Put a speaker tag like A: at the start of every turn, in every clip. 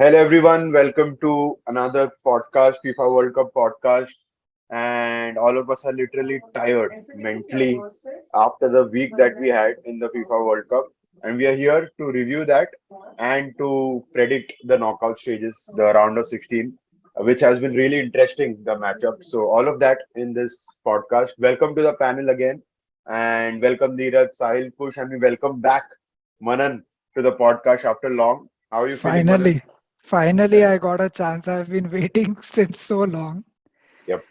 A: Hello everyone, welcome to another podcast, FIFA World Cup podcast. And all of us are literally tired mentally after the week that we had in the FIFA World Cup. And we are here to review that and to predict the knockout stages, the round of 16, which has been really interesting, the matchup. So all of that in this podcast. Welcome to the panel again. And welcome Neeraj, Sahil, Kush, and we welcome back Manan to the podcast after long. How are you feeling, Manan?
B: Finally, finally, I got a chance. I've been waiting since so long,
A: Yep.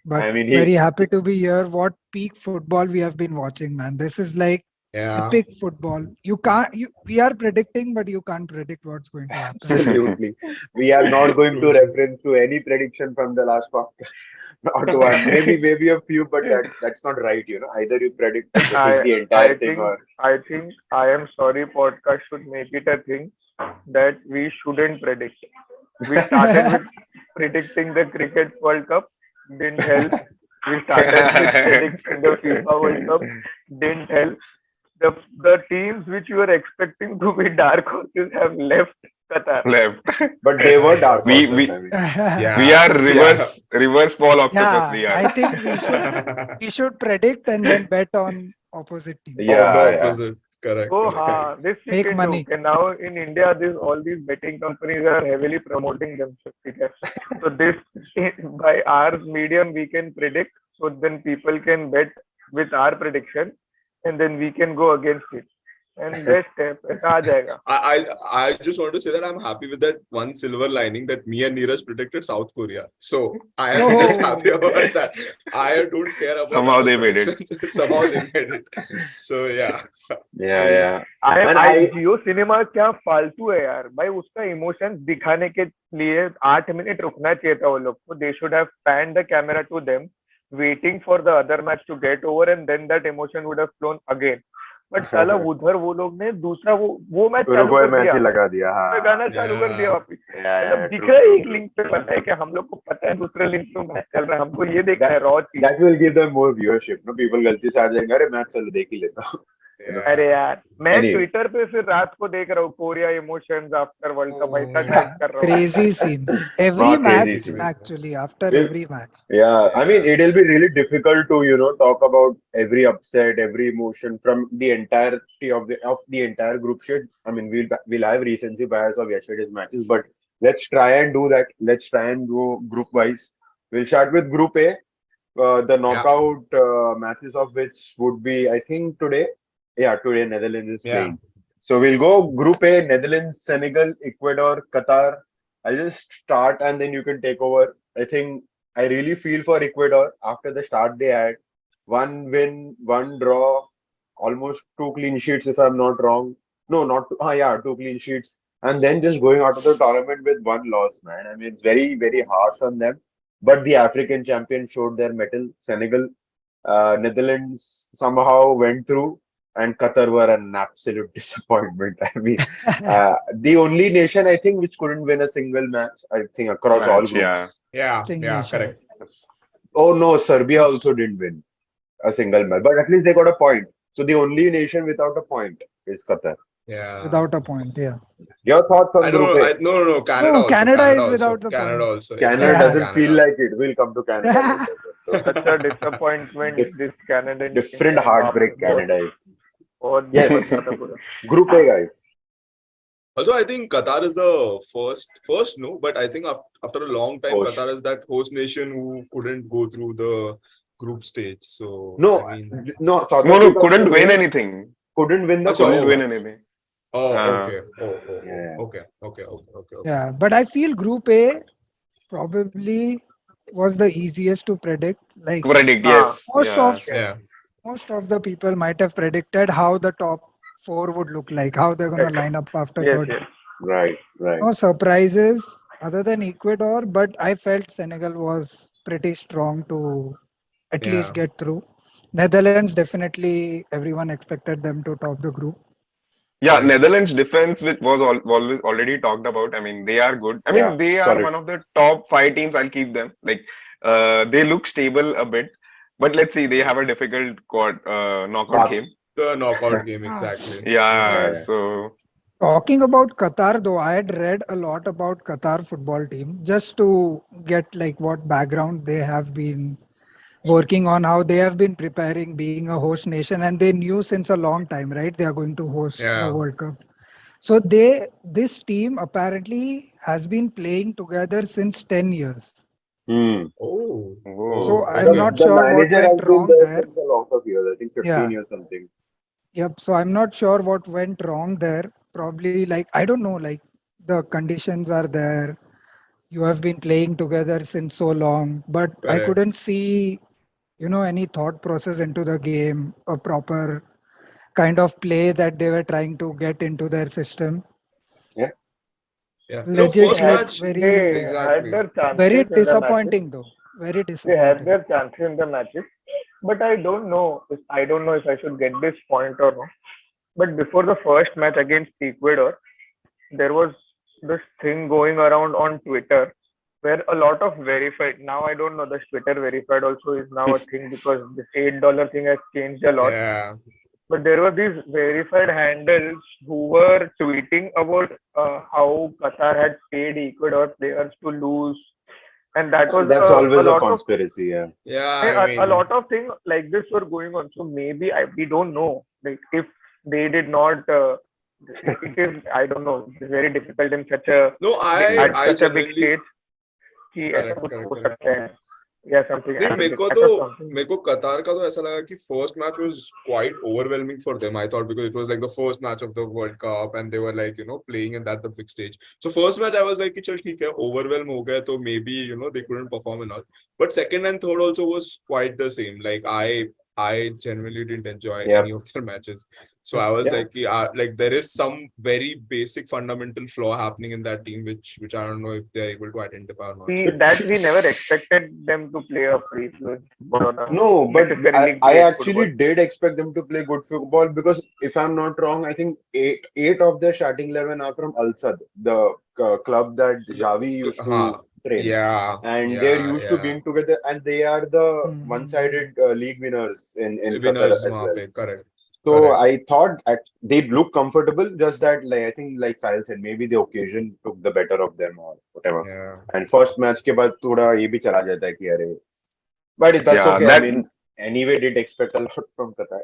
B: but
A: I mean,
B: very
A: he
B: happy to be here. What peak football we have been watching, man. This is like
C: Yeah.
B: epic football. You can't, we are predicting, but you can't predict what's going to happen.
A: absolutely. We are not going to
C: True, true.
A: reference to any prediction from the last podcast. Not one. Maybe a few, but that's not right. Either you predict to pick
D: I
A: the
D: I
A: entire thing,
D: think
A: or
D: I think I am sorry podcast should make it a thing that we shouldn't predict. We started with predicting the Cricket World Cup, didn't help. We started with predicting the FIFA World Cup, didn't help. The teams which you were expecting to be dark horses have left Qatar.
E: Left.
A: but they were dark
E: We
A: horses.
E: we
A: I mean,
E: we
C: Yeah.
E: are reverse ball octopus.
B: Yeah,
E: We are.
B: I think we should predict and then bet on opposite team.
C: Or the
A: yeah.
C: opposite. Correct.
D: Oh,
C: correct.
D: this we
B: Make
D: can
B: money.
D: do. And now in India, all these betting companies are heavily promoting themselves. Okay? So this by our medium we can predict. So then people can bet with our prediction, and then we can go against it. And best है पैसा आ जाएगा.
C: I just want to say that I'm happy with that one silver lining that me and Neeraj predicted South Korea. So I am just happy about that. I don't care about
E: Somehow
C: other
E: they made it.
C: predictions. Somehow they made it. So yeah.
A: yeah.
D: I
A: And
D: I
A: I-
D: Jio cinema क्या फालतू है यार भाई उसका emotions दिखाने के लिए 8 minute रुकना चाहिए था वो लोग को they should have pan the camera to them waiting for the other match to get over and then that emotion would have flown again but साला उधर वो लोग ने दूसरा वो मैच चालू
A: उरुग्वे
D: कर
A: मैच
D: दिया
A: ही लगा दिया.
D: उसमें
A: हाँ.
D: गाना चालू कर दिया वापिस मतलब दिख रहा है एक लिंक पे पता है कि हम लोग को पता है दूसरे लिंक पे मैच चल रहा है हमको ये देखना है रॉ चीज
A: That will give them more viewership. No, people गलती से आ जाएंगे. अरे मैच चलो देख ही लेता हूँ.
D: अरे यार मैं
A: Anyway.
D: ट्विटर पे फिर रात को देख रहा हूँ Korea emotions after world cup ऐसा टाइप कर रहा हूँ
B: Crazy scenes. Every
A: Not crazy
B: match,
A: scenes.
B: actually, after
A: Well,
B: every match.
A: Yeah, I mean, it'll be really difficult to, talk about every upset, every emotion from the entirety of the entire group stage. I mean, we'll have recency bias of yesterday's matches, but let's try and do that. Let's try and go group wise. We'll start with Group A. The knockout matches of which would be, I think, today. Yeah, today Netherlands is
C: Yeah.
A: playing. So we'll go Group A: Netherlands, Senegal, Ecuador, Qatar. I'll just start and then you can take over. I think I really feel for Ecuador after the start they had. One win, one draw, almost two clean sheets if I'm not wrong. No, not two, yeah, two clean sheets. And then just going out of the tournament with one loss, man. I mean, it's very, very harsh on them. But the African champions showed their mettle. Senegal, Netherlands somehow went through, and Qatar were an absolute disappointment. I mean, the only nation I think which couldn't win a single match, I think, across all
E: Match,
A: groups.
E: yeah.
C: Yeah.
B: Thing
C: Yeah.
B: nation.
C: Correct.
A: Oh no, Serbia also didn't win a single match, but at least they got a point. So the only nation without a point is Qatar.
C: Yeah.
B: Without a point, yeah.
A: Your thoughts on
C: I
A: Group
C: don't know.
A: A?
C: No. Canada
B: No,
C: also.
B: Canada is
C: also.
B: without the
C: Canada
B: point.
C: also.
A: Canada
B: Yeah.
A: doesn't
C: Canada.
A: feel like it. We'll come to Canada later.
D: such a disappointment
A: Dif-
D: this Canadian
A: Different
D: team है,
A: heartbreak
D: बाप रे,
A: Canada is.
D: बहुत
A: Yes.
D: बहुत था पूरा
A: Group A, guys.
C: Also, I think Qatar is the first, no, but I think after a long time,
A: Host.
C: Qatar is that host nation who couldn't go through the group stage. So
A: No,
C: I mean,
A: no, South
E: No,
A: Africa
E: couldn't
A: also
E: win anything.
A: couldn't win the
C: Achha,
A: first
E: Couldn't win
A: match.
E: anything.
C: oh,
E: Uh,
C: okay,
A: Yeah.
C: okay.
B: Yeah, but I feel Group A probably was the easiest to predict. Like
E: Predict,
D: हाँ
E: yes.
B: most
E: Yeah.
B: of
C: Yeah,
B: most of the people might have predicted how the top four would look like, how they're gonna line up after
D: yes
B: third.
D: yes
A: Right.
B: No surprises other than Ecuador, but I felt Senegal was pretty strong to at
C: yeah,
B: least get through. Netherlands definitely everyone expected them to top the group.
E: Yeah,
C: correct.
E: Netherlands defense, which was always already talked about. I mean, they are good. I
A: Yeah,
E: mean, they are
A: solid.
E: one of the top 5 teams. I'll keep them. Like, they look stable a bit, but let's see. They have a difficult knockout
A: But
E: game.
C: The knockout game,
B: Ah,
C: exactly.
E: Yeah,
A: yeah.
E: so
B: Talking about Qatar, though, I had read a lot about Qatar football team just to get like what background they have been working on, how they have been preparing being a host nation, and they knew since a long time, right? They are going to host the
C: Yeah.
B: World Cup. So this team apparently has been playing together since 10 years.
A: Hmm.
C: Oh.
B: So
E: Oh,
C: Oh,
B: I'm
A: The,
C: okay.
B: not
A: the
B: sure what
A: manager
B: went
A: has been
B: wrong
A: there
B: there.
A: since a lot of years. I think 15
B: Yeah.
A: years something.
B: Yep. So I'm not sure what went wrong there. Probably like I don't know, like the conditions are there. You have been playing together since so long, but I
C: Correct.
B: couldn't see, any thought process into the game, a proper kind of play that they were trying to get into their system.
A: Yeah.
C: Yeah. No,
B: Legit,
C: first
D: they
B: like
D: had
C: match.
D: they
B: very,
D: had
C: Exactly.
D: their
B: very
D: chances in the matches.
B: disappointing though. Very
D: They had
B: disappointing.
D: their chances in the matches, but I don't know if I should get this point or not. But before the first match against Ecuador, there was this thing going around on Twitter where a lot of verified. Now I don't know. The Twitter verified also is now a thing because this $8 thing has changed a lot.
C: Yeah.
D: But there were these verified handles who were tweeting about how Qatar had paid Ecuador players to lose, and that was
A: That's
D: a
A: always a
D: lot of
A: conspiracy. Yeah.
C: Yeah. I
D: a
C: mean,
D: lot of things like this were going on. So maybe we don't know. Like if they did not, it is I don't know. It's very difficult in such a
C: no,
D: at
C: I
D: such a big
C: genuinely.
D: stage. कि ऐसा
C: Correct.
D: कुछ
C: Correct.
D: हो
C: Correct.
D: सकता है या something
C: नहीं
D: ऐसा ऐसा something.
C: मेरे को कतार का तो ऐसा लगा कि first match was quite overwhelming for them I thought because it was like the first match of the world cup and they were like playing in that the big stage so first match I was like कि चल ठीक है overwhelm हो गए तो may be they couldn't perform and all but second and third also was quite the same like I genuinely didn't enjoy
A: Yeah.
C: any of their matches. So I was
A: Yeah.
C: like there is some very basic fundamental flaw happening in that team, which I don't know if they're able to identify or not.
D: See
C: So
D: that we never expected them to play a free football or a
A: No, but
D: necessarily
A: I
D: great
A: actually
D: football.
A: did expect them to play good football because if I'm not wrong, I think eight of their starting 11 are from Al Sadd, the club that Xavi used to
C: huh.
A: train.
C: Yeah,
A: And they're
C: yeah,
A: used to
C: yeah.
A: being together, and they are the
B: Mm,
A: one-sided league winners in Qatar
C: Winners
A: as
C: वहाँ
A: well.
C: पे, correct,
A: So
C: correct.
A: I thought they'd look comfortable, just that like I think like Sahil said, maybe the occasion took the better of them or whatever.
C: Yeah,
A: And first match के बाद थोड़ा ये भी चला जाता है कि अरे, but that's
E: yeah,
A: okay. I
E: that
A: mean, anyway, did expect a lot from Qatar.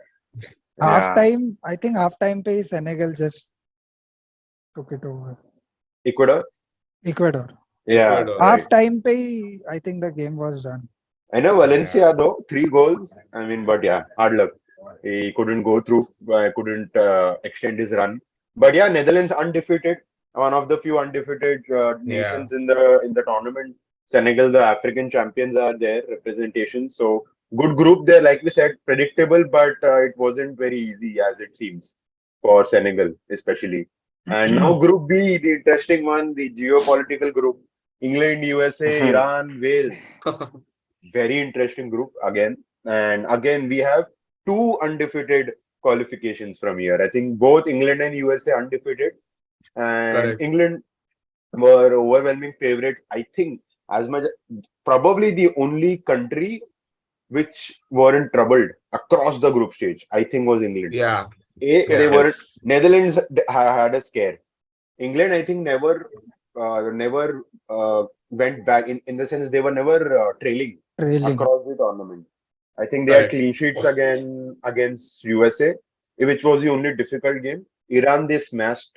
B: half
E: yeah.
B: time, I think half time पे Senegal just took it over.
A: Ecuador,
B: Ecuador.
A: yeah,
C: Ecuador.
A: right.
B: Half time पे I think the game was done.
A: I know
C: Yeah.
A: Valencia though, 3 goals. I mean, but yeah, hard luck. He couldn't go through, couldn't extend his run. But yeah, Netherlands undefeated, one of the few undefeated
C: Yeah,
A: nations in the tournament. Senegal, the African champions, are there representation. So good group there, like we said, predictable, but it wasn't very easy as it seems for Senegal, especially. And now Group B, the interesting one, the geopolitical group: England, USA, Iran, Wales. Very interesting group again. And again, we have two undefeated qualifications from here. I think both England and USA undefeated, and
C: correct.
A: England were overwhelming favorites. I think as much probably the only country which weren't troubled across the group stage. I think was England.
C: Yeah,
A: They
C: yeah,
A: weren't.
E: Yes.
A: Netherlands had a scare. England, I think, never went back in the sense they were never trailing
B: Trailing.
A: across the tournament. I think they had
C: correct.
A: clean sheets again against USA, which was the only difficult game. Iran they smashed,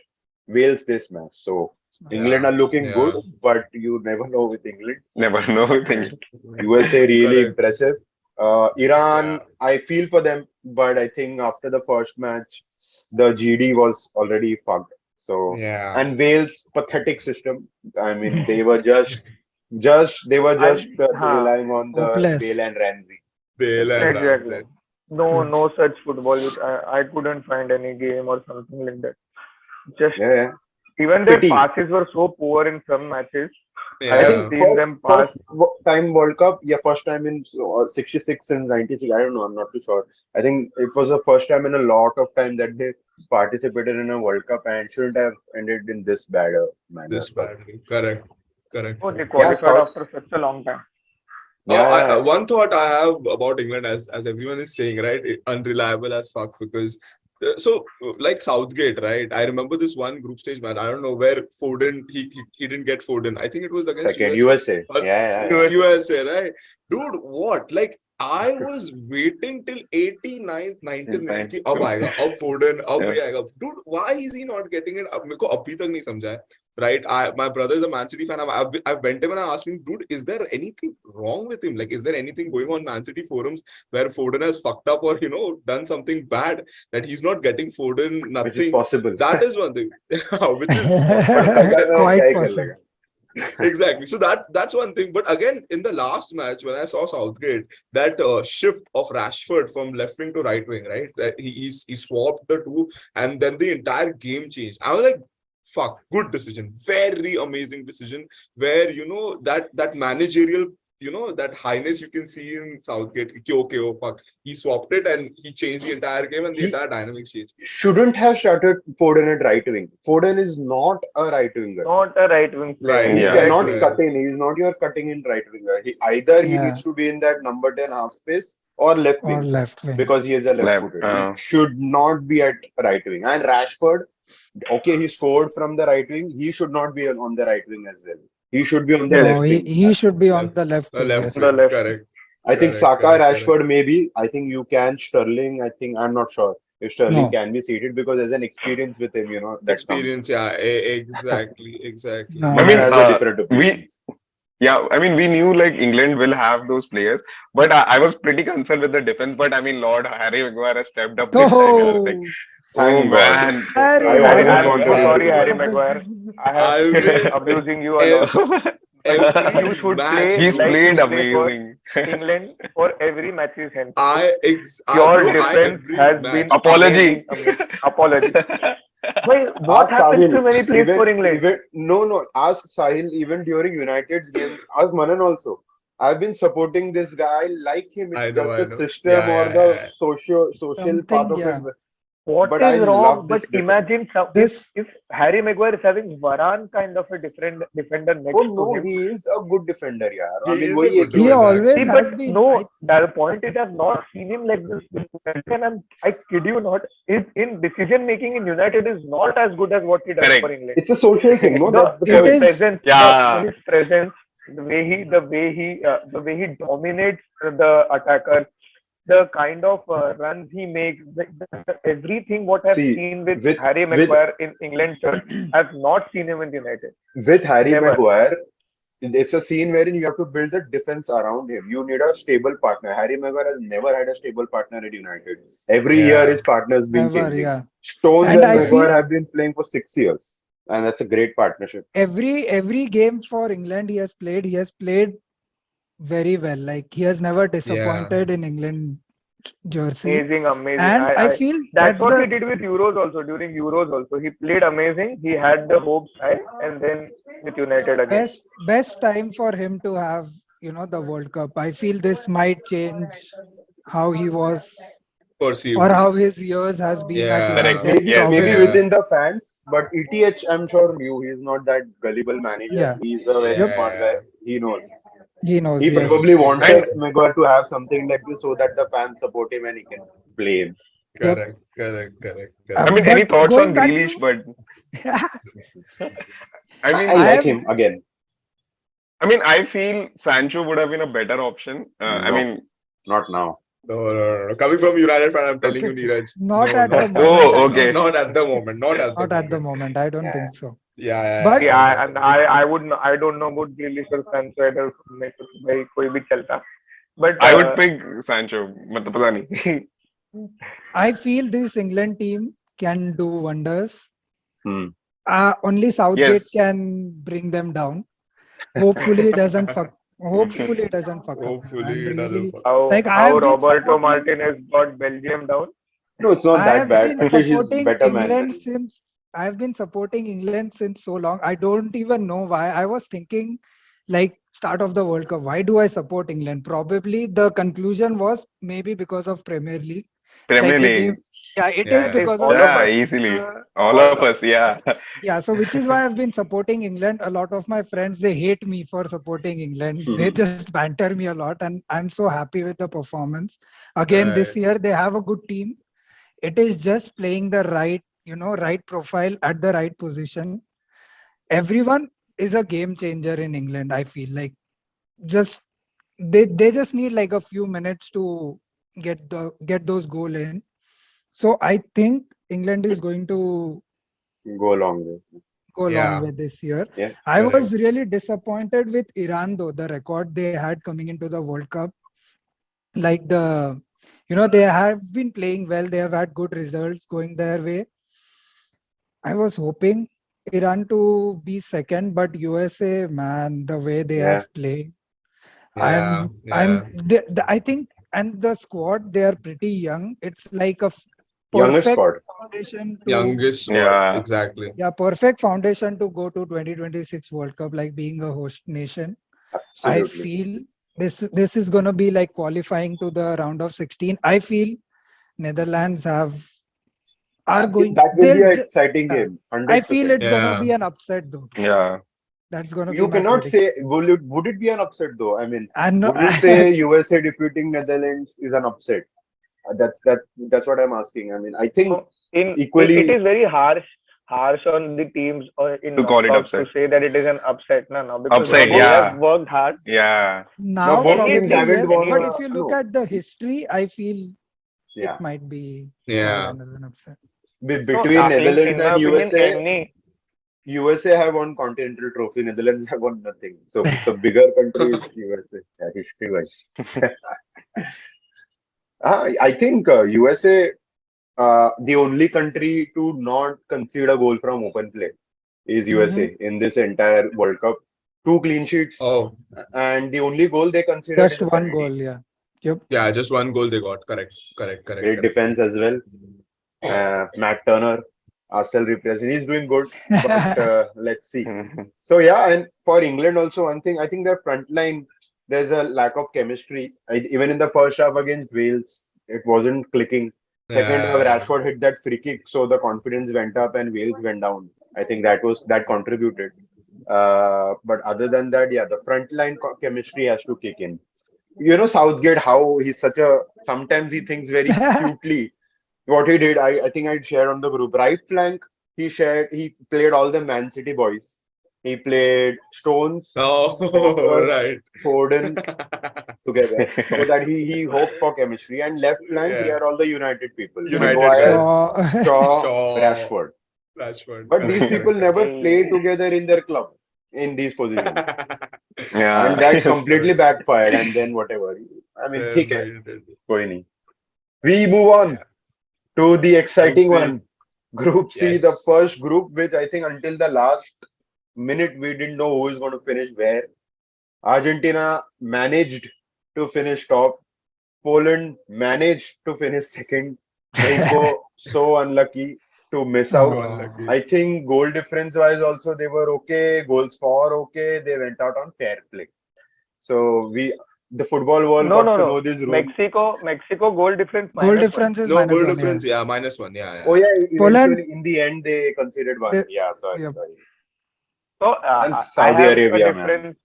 A: Wales they smashed. So England
C: Yeah,
A: are looking
C: yeah,
A: good, but you never know with England.
E: Never know with
A: And
E: England.
A: USA really
C: correct.
A: impressive.
C: Yeah,
A: Iran, I feel for them, but I think after the first match, the GD was already fucked. So
C: yeah.
A: and Wales pathetic system. I mean, they were just
D: And
A: relying on the Bale
B: Hopeless.
A: and Ramsey.
C: Bale
A: That's
C: and
A: it.
D: exactly.
C: Ramsey.
D: No,
B: Yes.
D: no such football. I couldn't find any game or something like that. Just
A: Yeah, yeah.
D: even their
A: Pity.
D: passes were so poor in some matches. I
A: I
D: have
A: think
C: Yeah,
D: seen
A: first
D: them pass.
A: first time World Cup, yeah, first time in 66 since 96. I don't know, I'm not too sure. I think it was the first time in a lot of time that they participated in a World Cup and shouldn't have ended in this bad manner.
C: this
A: But
C: badly. Correct, correct.
D: Oh, they
A: yeah,
D: qualified after
A: thoughts.
D: such a long time.
A: Yeah, yeah,
C: One thought I have about England, as everyone is saying, right? Unreliable as fuck because So like Southgate, right? I remember this one group stage match. I don't know where Foden he didn't get Foden. I think it was against
A: Second,
C: USA.
A: USA.
C: Or
A: Yeah.
C: USA, right? Dude, what? Like I was waiting till 89th, 90th minute कि अब आएगा, अब Foden, अब ये आएगा. Dude, why is he not getting it? अब मेरे को अभी तक नहीं समझा है. Right? My brother is a Man City fan. I've went him and I asked him, dude, is there anything wrong with him? Like, is there anything going on Man City forums where Foden has fucked up or done something bad that he's not getting Foden? Nothing.
A: Which is possible.
C: That is one thing. Which is possible.
B: Quite possible.
C: Exactly. So that's one thing. But again, in the last match, when I saw Southgate, that shift of Rashford from left wing to right wing, right? That he swapped the two, and then the entire game changed. I was like, fuck, good decision, very amazing decision. Where that managerial, that highness you can see in Southgate. Okay, oh fuck, he swapped it and he changed the entire game and the entire dynamics changed.
A: Shouldn't have started Foden at right wing. Foden is not a right winger.
D: Not a right wing player.
C: Right.
A: He
E: Yeah.
A: cannot
C: Right.
A: cut in. He is not your cutting in right winger. He
B: Yeah.
A: needs to be in that number 10 half space or left
B: Or
A: wing
B: left wing.
A: because he is a left footed.
E: Left,
A: He should not be at right wing. And Rashford, okay, he scored from the right wing. He should not be on the right wing as well. He should be on the
B: No,
A: left wing.
B: he should be on the left wing.
C: Left
B: Yes.
C: wing,
D: left.
C: correct.
A: I think
C: Correct,
A: Saka,
C: correct,
A: Rashford, maybe. I think you can Sterling. I'm not sure if Sterling
B: No.
A: can be seated because there's an experience with him, that
C: Experience, yeah, exactly.
B: No.
E: I mean,
A: has a different opinion.
E: we knew like England will have those players, but I was pretty concerned with the defense. But I mean, Lord Harry Maguire has stepped up. This time. I was like,
A: Thank God.
E: man.
B: Harry,
A: I
B: Harry,
A: always wanted
D: so
A: to
D: sorry,
A: do
D: Harry
A: that.
D: Maguire. I have
C: I
D: been
C: will-
D: abusing you a lot.
C: Every
D: You should
C: match,
D: play
E: He's
D: like
E: played
D: you play for
E: amazing.
D: England for every match is hence.
C: bro,
D: Your defense
C: every
D: has
C: match.
D: been
E: Apology.
D: amazing. Apology. Wait, what
A: Ask
D: happens
A: Sahil,
D: to when he plays for England?
A: No. Ask Sahil even during United's games. Ask Manan also. I've been supporting this guy. I like him.
C: I
A: It's
C: know,
A: just
C: I
A: the
C: know.
A: system
C: Yeah,
A: or
C: yeah,
A: the
C: yeah.
A: social part
B: Something,
A: of
B: yeah.
A: it.
D: What
A: But
D: is
A: I
D: wrong?
A: love
D: But
A: this defense.
D: imagine
B: This-
D: if Harry Maguire is having Varane kind of a different defender next
A: Oh
D: to
A: no,
D: him.
A: he is a good defender, yaar.
C: He
A: I mean,
C: is
A: वही
C: a good
A: है कि-
B: He
C: defender,
B: always
D: See,
B: has
D: but
B: been.
D: no, the point is I've not seen him like this. And I kid you not, in decision making in United is not as good as what he does
E: Correct.
D: for England.
A: It's a social thing, no? That's the
B: It
A: point.
B: is-
D: Presence,
E: Yeah.
D: his presence, the way he dominates the attacker, the kind of runs he makes, everything what I've
A: See,
D: seen with
A: with-
D: Harry
A: with-
D: Maguire in England shirt, I've not seen him in United.
A: With Harry
D: Never.
A: Maguire, it's a scene wherein you have to build the defense around him. You need a stable partner. Harry Maguire has never had a stable partner at United. Every
C: Yeah.
A: year, his partner's been
B: Never,
A: changing.
B: yeah.
A: Stones
B: And
A: and
B: I
A: Maguire
B: feel-
A: have been playing for 6 years, and that's a great partnership.
B: Every game for England he has played very well. Like he has never disappointed in England jersey.
D: Amazing.
B: And I feel
D: that's what
B: the
D: he did with Euros also. During Euros also, he played amazing. He had the hopes high, and then with United again.
B: best time for him to have the World Cup. I feel this might change how he was
C: Perceived.
B: or how his years has been
C: Yeah.
B: at
E: Correct.
B: United.
E: Yes.
A: Maybe
C: Yeah.
A: within the fans, but ETH, I'm sure knew he's not that gullible manager.
B: Yeah.
A: He's a very
C: Yep.
A: smart guy. He knows.
B: He knows.
A: He
B: yes.
A: probably wanted
E: And-
A: Maguire to have something like this so that the fans support him and he can play him.
C: Correct.
E: I mean,
B: But
E: any thoughts
B: going
E: on
B: back
E: Grealish?
B: to-
E: But I mean,
A: I
B: I
A: like
B: have-
A: him again.
E: I feel Sancho would have been a better option. I
A: No.
E: mean,
A: Not now.
C: No. Coming from United fan, I'm telling you, Neeraj.
B: Not
C: no,
B: at the
C: no.
B: moment.
E: Oh, okay.
C: Not at the moment.
B: Not at the moment. I don't
A: Yeah.
B: think so.
C: Yeah.
B: But-
D: Yeah, and I don't know about Grealish or Sancho either. मेरे को तो भाई कोई भी चलता. But
E: I would pick Sancho. मतलब पता नहीं.
B: I feel this England team can do wonders.
A: Hmm.
B: Only Southgate
E: Yes.
B: can bring them down. Hopefully it doesn't fuck. Hopefully it doesn't fuck up.
C: Hopefully
B: I'm
C: it
B: really-
C: doesn't fuck.
D: how
B: Like, I
D: how
B: have been
D: Roberto
B: supporting-
D: Martinez got Belgium down.
A: No, it's not
B: I
A: that
B: have
A: bad.
B: been
A: At least he's
B: supporting
A: better man.
B: England since I've been supporting England since so long. I don't even know why. I was thinking like start of the World Cup. Why do I support England? Probably the conclusion was maybe because of Premier League.
E: Premier
B: Like they
E: League.
B: gave- yeah, it
C: Yeah.
B: is because
D: All
B: of
D: of
E: Yeah,
D: us.
E: easily.
B: uh,
E: All of us. Yeah.
B: yeah, so which is why I've been supporting England. A lot of my friends, they hate me for supporting England. They just banter me a lot, and I'm so happy with the performance. Again, this
C: Right.
B: year they have a good team. it is just playing the right, right profile at the right position. Everyone is a game changer in England. I feel like just they just need like a few minutes to get those goal in. So I think England is going to
A: Go along with.
B: go
C: Yeah.
B: long way this year.
A: Yeah.
B: I
C: Correct.
B: was really disappointed with Iran though, the record they had coming into the World Cup. Like they have been playing well. They have had good results going their way. I was hoping Iran to be second, but USA, man, the way they
A: Yeah.
B: have played,
C: Yeah.
B: I think, and the squad, they are pretty young. It's like a
A: Youngest
B: perfect
A: squad.
B: foundation to
C: Youngest squad.
E: Yeah.
C: Exactly.
B: perfect foundation to go to 2026 World Cup, like being a host nation. I
A: Absolutely.
B: feel this is gonna be like qualifying to the round of 16. I feel Netherlands are going.
A: That will be
B: They'll.
A: an exciting game.
B: I feel
A: 100%.
B: it's gonna
C: Yeah.
B: be an upset though.
E: Yeah.
B: That's gonna be
A: You
B: my
A: cannot
B: prediction.
A: say would it be an upset though? I mean,
B: And no,
A: would you say USA defeating Netherlands is an upset? That's what I'm asking. I mean, I think
D: So it
A: equally.
D: is very harsh on the teams or in
E: To call it
D: knockouts to
E: upset.
D: say that it is an upset. No, because
E: Upset,
D: they
E: yeah.
D: have worked hard.
E: Yeah.
A: Now
B: now
A: both
D: Any
A: teams
B: probably
D: team,
A: haven't
B: yes,
A: won.
B: but
D: anyone.
B: if you look
A: No,
B: at the history, I feel
A: yeah.
B: it might be
C: Yeah.
B: called as an upset.
D: No,
A: Between Netherlands
D: in my
A: and
D: opinion,
A: USA, USA have won continental trophy. Netherlands have won nothing. So the bigger country is USA. Yeah, history-wise. I think USA, the only country to not concede a goal from open play is USA in this entire World Cup. 2 clean sheets,
C: Oh,
A: and the only goal they considered
B: Just
A: is a
B: one
A: penalty.
B: goal, yeah. Yep.
C: yeah. Just one goal they got. Correct.
A: Great defense as well. Matt Turner, Arsenal represent. He's doing good, but let's see. So yeah, and for England also, one thing I think their front line, there's a lack of chemistry. Even in the first half against Wales, it wasn't clicking. Second half,
C: Yeah.
A: Rashford hit that free kick, so the confidence went up and Wales went down. I think that contributed. But other than that, yeah, the front line chemistry has to kick in. You know Southgate, how he's such a sometimes he thinks very cutely. What he did, I think I'd share on the group. Right flank, he played all the Man City boys. He played Stones,
C: Oh,
A: Walker,
C: right.
A: Foden together. So that he hoped for chemistry. And left flank, he
C: Yeah.
A: had all the United people.
C: United
A: Maguire,
C: guys.
B: Shaw.
A: Shaw,
C: Shaw.
A: Rashford.
C: Rashford.
A: But these people never play
D: Hey.
A: together in their club in these positions.
E: Yeah.
A: And that
E: Yes.
A: completely backfired. And then whatever. I mean,
C: Then
A: ठीक है,
C: we did.
A: कोई नहीं. We move on to the exciting
C: Group C.
A: one. Group C, the
C: Yes.
A: first group, which I think until the last minute we didn't know who is going to finish where. Argentina managed to finish top. Poland managed to finish second. Mexico so unlucky to miss out.
C: So
B: Oh.
C: unlucky.
A: I think goal difference wise also they were okay. Goals for okay. They went out on fair play. So the football world
D: No,
A: got to
D: no.
A: know this rule.
D: Mexico goal difference
B: Goal
D: -1.
B: difference is
C: No
B: minus
C: goal
B: one,
C: difference.
B: yeah.
C: Yeah, -1. Yeah.
A: Oh yeah,
B: Poland-
A: eventually in the end they considered one.
B: They-
A: Yeah, sorry.
B: Yep.
D: So
A: And
D: I
A: Saudi
D: have
A: Arabia,
D: a
A: man.
D: difference.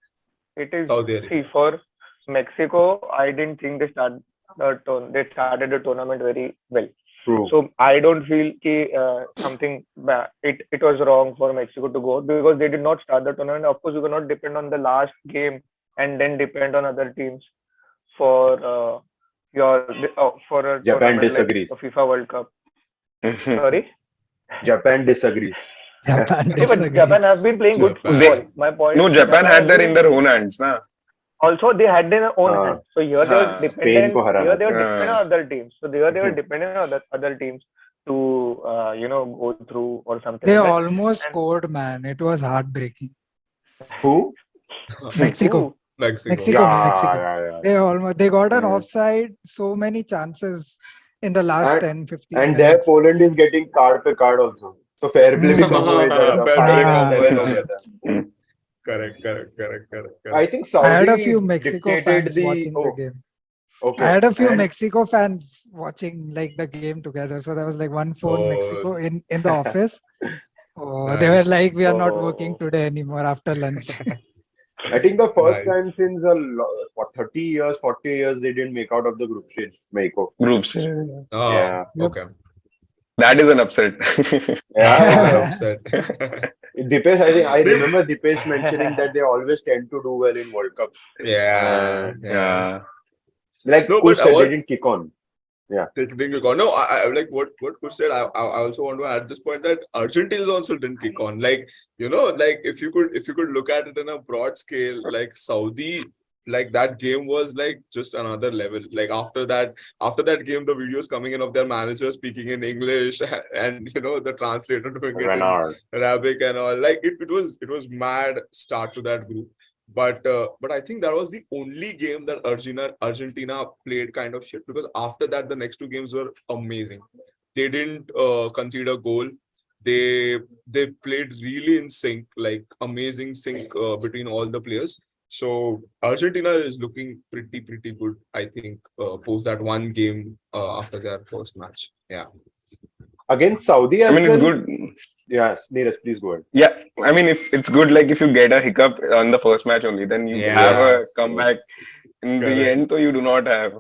D: It is
C: Saudi Arabia.
D: see for Mexico. I didn't think they started the tournament very well.
A: True.
D: So I don't feel something bad. It was wrong for Mexico to go because they did not start the tournament. Of course, you cannot depend on the last game and then depend on other teams for for a
A: Japan
D: tournament
A: disagrees.
D: like the FIFA World Cup. Sorry.
A: Japan disagrees.
B: Japan
D: Yeah, but
B: disagrees.
D: Japan has been playing good
C: Japan.
D: football. My point.
E: No, Japan
D: has
E: had that
D: been-
E: in their own hands, na.
D: Also, they had their own hands. So here they were
E: Spain
D: dependent.
A: को हराना
D: Here they were
E: था.
D: dependent on other teams. So they were dependent on other teams to go through or something.
B: They
D: like that.
B: almost
D: And-
B: scored, man. It was heartbreaking.
A: Who?
B: Mexico.
D: Ooh.
B: Mexico.
A: Yeah.
B: They got an
A: Yeah.
B: offside. So many chances in the last
A: And-
B: 10-15
A: And there
B: minutes.
A: Poland is getting card पे card also. So fair play भी कम हुआ इधर का.
C: Fair
B: play
A: 5-7
B: कम
A: हो
B: हुआ.
A: गया था.
C: Correct.
A: I think
B: I had a
A: Saudi
B: few Mexico
A: dictated
B: fans
A: the.
B: watching the
A: Oh,
B: game.
A: okay.
B: I had a few
A: And-
B: Mexico fans watching like the game together. So there was like one phone
C: Oh.
B: Mexico in the office. Oh, they were
C: Nice.
B: like, we are not
A: Oh.
B: working today anymore after lunch.
A: I think the first
C: Nice.
A: time since 30 years, 40 years, they didn't make out of the group stage, Mexico.
E: Groups.
C: Oh,
A: Yeah.
B: Yep.
C: okay.
E: That is an upset.
C: That is an
A: Yeah.
C: upset.
A: Dipesh, I think I
C: They-
A: remember Dipesh mentioning that they always tend to do well in World Cups.
C: yeah, yeah.
E: Yeah.
A: Like
C: No,
A: Kush
C: but
A: said, they
C: what
A: didn't kick on. Yeah.
C: didn't kick on? No, I like what Kush said. I also want to add this point that Argentina also didn't kick on. Like like if you could look at it in a broad scale, like Saudi, like that game was like just another level. Like after that game, the videos coming in of their manager speaking in English and the translator doing it in
A: Renard.
C: Arabic and all. Like it was mad start to that group. But I think that was the only game that Argentina played kind of shit, because after that the next two games were amazing. They didn't concede a goal. They played really in sync, like amazing sync between all the players. So Argentina is looking pretty good, I think, post that one game after their first match. Yeah.
A: Against Saudi
E: I
A: as
E: mean, it's
A: well.
E: good.
A: Yes, Neeraj, please go ahead.
E: Yeah, I mean, if it's good, like if you get a hiccup on the first match only, then you have
C: Yeah.
E: a comeback in the
C: Correct.
E: end, so you do not have.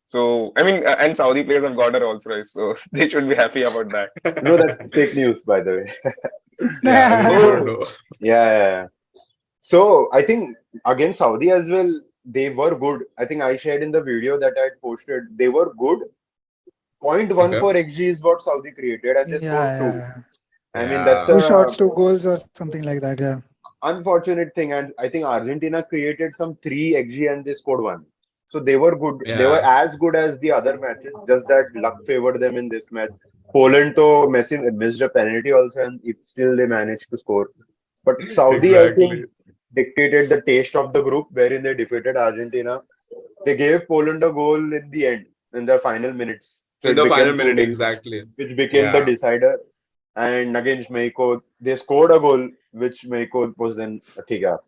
E: So, I mean, and Saudi players have got a Rolls Royce, so they should be happy about that.
A: No, that's fake news, by the way.
C: Yeah, you don't
E: Oh,
C: know.
A: Yeah, yeah, yeah. So I think against Saudi as well, they were good. I think I shared in the video that I had posted. They were good.
C: Okay.
A: 0.14 XG is what Saudi created, and they scored two.
B: Yeah.
A: I mean, that's
C: Yeah.
B: Two
A: a
B: shots, two goals, or something like that. Yeah.
A: unfortunate thing. And I think Argentina created some 3 XG and they scored one. So they were good. They were
C: Yeah.
A: as good as the other matches, just that luck favored them in this match. Poland, though, Messi missed a penalty also, and it still they managed to score. But Saudi, I think,
C: Exactly.
A: dictated the taste of the group, wherein they defeated Argentina. They gave Poland a goal in the end, in the final minutes. So
C: In
A: it
C: the final
A: became 2
C: minute,
A: nil,
C: exactly.
A: which became the
C: Yeah.
A: decider. And against Mexico, they scored a goal, which Mexico was then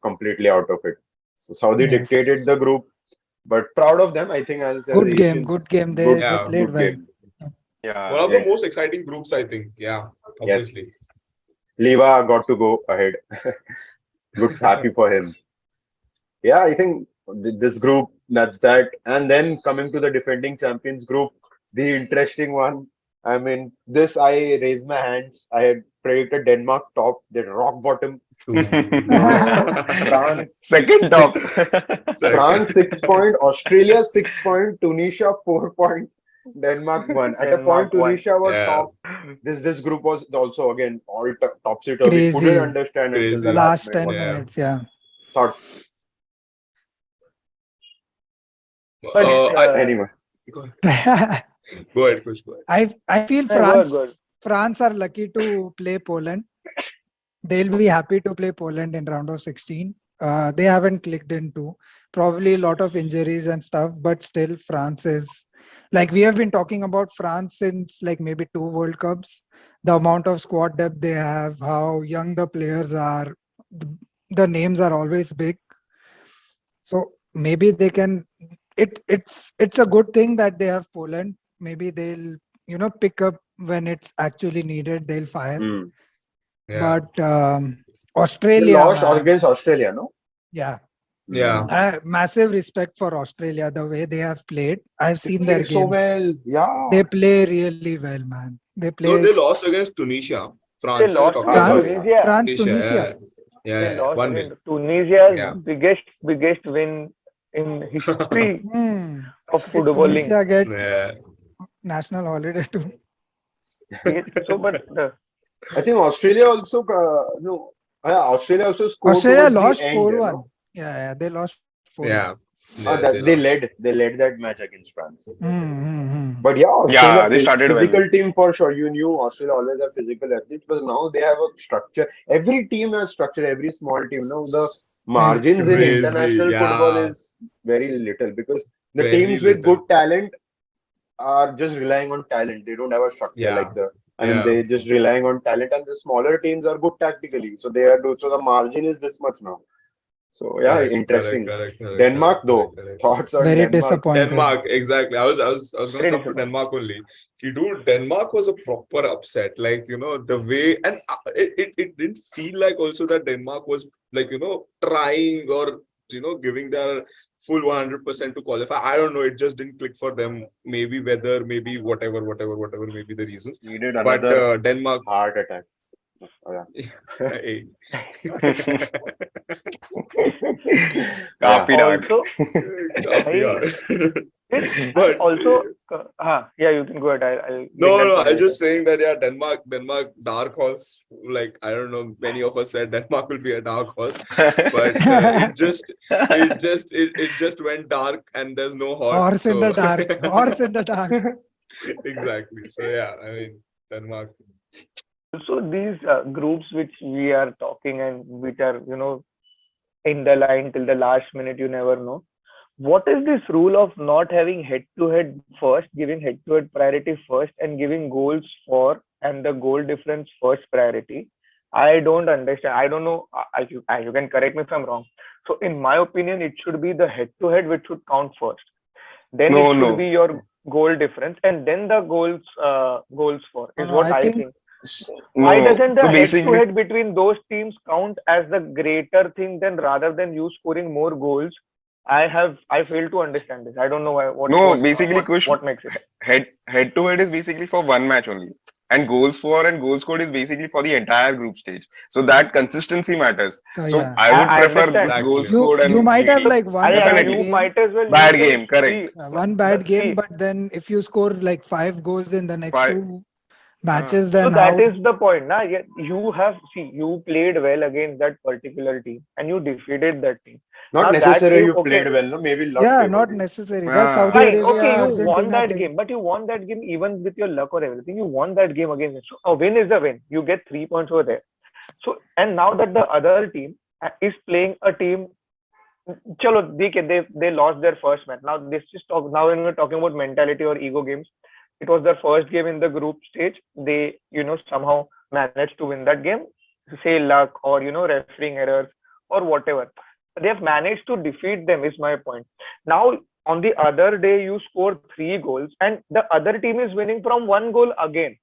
A: completely out of it. So Saudi
B: Yes.
A: dictated the group, but proud of them. I think as
B: Good game.
A: Asians,
B: Good game. They
A: good
B: they
C: Yeah.
B: played
A: good
B: well.
A: game.
C: One
E: yeah.
C: of the
A: Yes,
C: most exciting groups, I think. Yeah, obviously.
A: yes. Leva got to go ahead. Good, happy for him. Yeah, I think this group, that's that. And then coming to the defending champions group, the interesting one. I mean, this I raised my hands. I had predicted Denmark top, then rock bottom. France
E: Second
A: six,
E: top.
A: France
C: Second.
A: 6 point, Australia 6 point, Tunisia 4 point, Denmark 1. At a point,
D: Denmark won.
A: Tunisia was
C: Yeah,
A: top. This group was also again all topsy turvy. Couldn't
B: Crazy.
A: understand until the
C: crazy.
A: last
B: Last
A: minute.
B: 10
A: What
C: Yeah.
B: minutes. Yeah.
A: thoughts?
D: But
A: Anyway,
C: Go ahead.
B: I
C: Go ahead, Kush. Go ahead.
B: I feel
D: good.
B: France are lucky to play Poland. They'll be happy to play Poland in round of 16. They haven't clicked into probably a lot of injuries and stuff, but still France is like we have been talking about France since like maybe 2 World Cups. The amount of squad depth they have, how young the players are, the, the names are always big. So maybe they can. It's a good thing that they have Poland. Maybe they'll pick up when it's actually needed. They'll fire.
A: hmm.
C: Yeah.
B: But
A: They
B: Australia,
A: lost
B: man,
A: against Australia, no?
B: yeah,
C: Yeah.
B: massive respect for Australia. The way they have played, I've
A: They
B: seen their
A: played so
B: games.
A: well. Yeah.
B: They play really well, man. They
C: No,
B: play
C: they lost against Tunisia.
D: They
C: France, you're
D: lost
C: talking
D: against
C: about.
A: Sorry.
D: Tunisia.
B: France,
C: Tunisia.
B: Tunisia.
C: Yeah.
D: They lost
C: 1-0.
D: against Tunisia's
C: Yeah.
D: biggest win in history
B: Hmm.
D: of
B: Did
D: footballing.
B: Tunisia get
C: Yeah.
B: national holiday too?
D: So, but
A: I think Australia also, no, Australia also scored
B: Australia
A: towards the
B: lost
A: end,
B: 4-1.
A: no?
B: Yeah, they lost 4-1.
C: Yeah. Yeah, they
A: That they
C: lost.
A: led that match against France.
B: Hmm.
A: But yeah, Australia
E: Yeah, they started well.
A: physical team for sure. You knew Australia always have physical athletes, but now they have a structure. Every team has structure. Every small team. No, the
B: Right.
A: margins in
C: Crazy.
A: international football
C: Yeah.
A: is very little because the
C: Very
A: teams with
C: little.
A: good talent are just relying on talent. They don't have a structure
C: Yeah.
A: like the. I mean,
C: Yeah.
A: they're just relying on talent, and the smaller teams are good tactically. So they are so the margin is this much now. So yeah, interesting.
C: Correct.
A: Denmark though,
C: Correct.
A: thoughts on
B: Very
A: Denmark?
B: disappointed.
C: Denmark, exactly. I was gonna
D: very
C: come to
D: disappointing.
C: Denmark only. Dude, Denmark was a proper upset. Like, the way, and it didn't feel like also that Denmark was like, trying or giving their full 100% to qualify. I don't know. It just didn't click for them. Maybe weather, maybe whatever, maybe the reasons.
A: Needed
C: But
A: another
C: Denmark,
A: heart attack. Oh, yeah.
C: hey,
E: Kafi dark.
D: Also,
C: काफी
D: I,
C: hard.
D: and
C: But
D: also, yeah, you can go ahead. I'll bring
C: no,
D: that
C: no,
D: point
C: I
D: later.
C: just saying that Denmark, dark horse. Like I don't know, many of us said Denmark will be a dark horse, but it just went dark and there's no horse.
B: Horse in the
C: So
B: dark. Horse in the dark.
C: exactly. So yeah, I mean Denmark.
D: Also, these groups which we are talking and which are, in the line till the last minute, you never know. What is this rule of not having head to head first, giving head to head priority first, and giving goals for and the goal difference first priority? I don't understand. I don't know. You can correct me if I'm wrong. So, in my opinion, it should be the head to head which should count first. Then it
E: No,
D: should
E: no.
D: be your goal difference, and then the goals for
B: No,
D: is
B: no,
D: what
B: I
D: I
B: think
D: think. Why
E: No.
D: doesn't the
E: So
D: head to
E: basically,
D: head between those teams count as the greater thing than rather than you scoring more goals? I fail to understand this. I don't know why
E: no, basically, Kush,
D: what makes it.
E: head to head is basically for one match only. And goals for and goal scored is basically for the entire group stage. So that consistency matters. So
B: yeah.
E: I would
D: I
E: prefer
D: understand.
E: this goal
C: Exactly.
B: You
E: scored
B: you
E: and
B: might have
E: GD.
B: like one
D: Yeah,
B: bad
E: Definitely.
D: you
B: game.
D: might as well
E: Bad
D: use the
E: game, correct.
D: see
B: One bad game,
D: see.
B: but then if you score like 5 goals in the next
E: Five.
B: two matches,
D: So
B: then
D: that
B: how?
D: is the point. Nah? You played well against that particular team and you defeated that team.
A: Not
D: Now that
A: necessary
D: game,
A: you
D: okay,
A: played well, no? Maybe luck
B: Yeah,
A: favored
B: not
A: you.
B: necessary. That Saudi
E: Ah,
D: fine,
B: Arabia
D: okay, you won
B: Argentina
D: that
B: thing.
D: game, but you won that game even with your luck or everything. You won that game against it. So a win is a win. You get 3 points over there. So and now that the other team is playing a team, chalo, they lost their first match. Now this is talk. Now when we're talking about mentality or ego games, it was their first game in the group stage. They somehow managed to win that game. Say luck or refereeing errors or whatever. They have managed to defeat them. Is my point. Now on the other day you score 3 goals and the other team is winning from 1 goal again.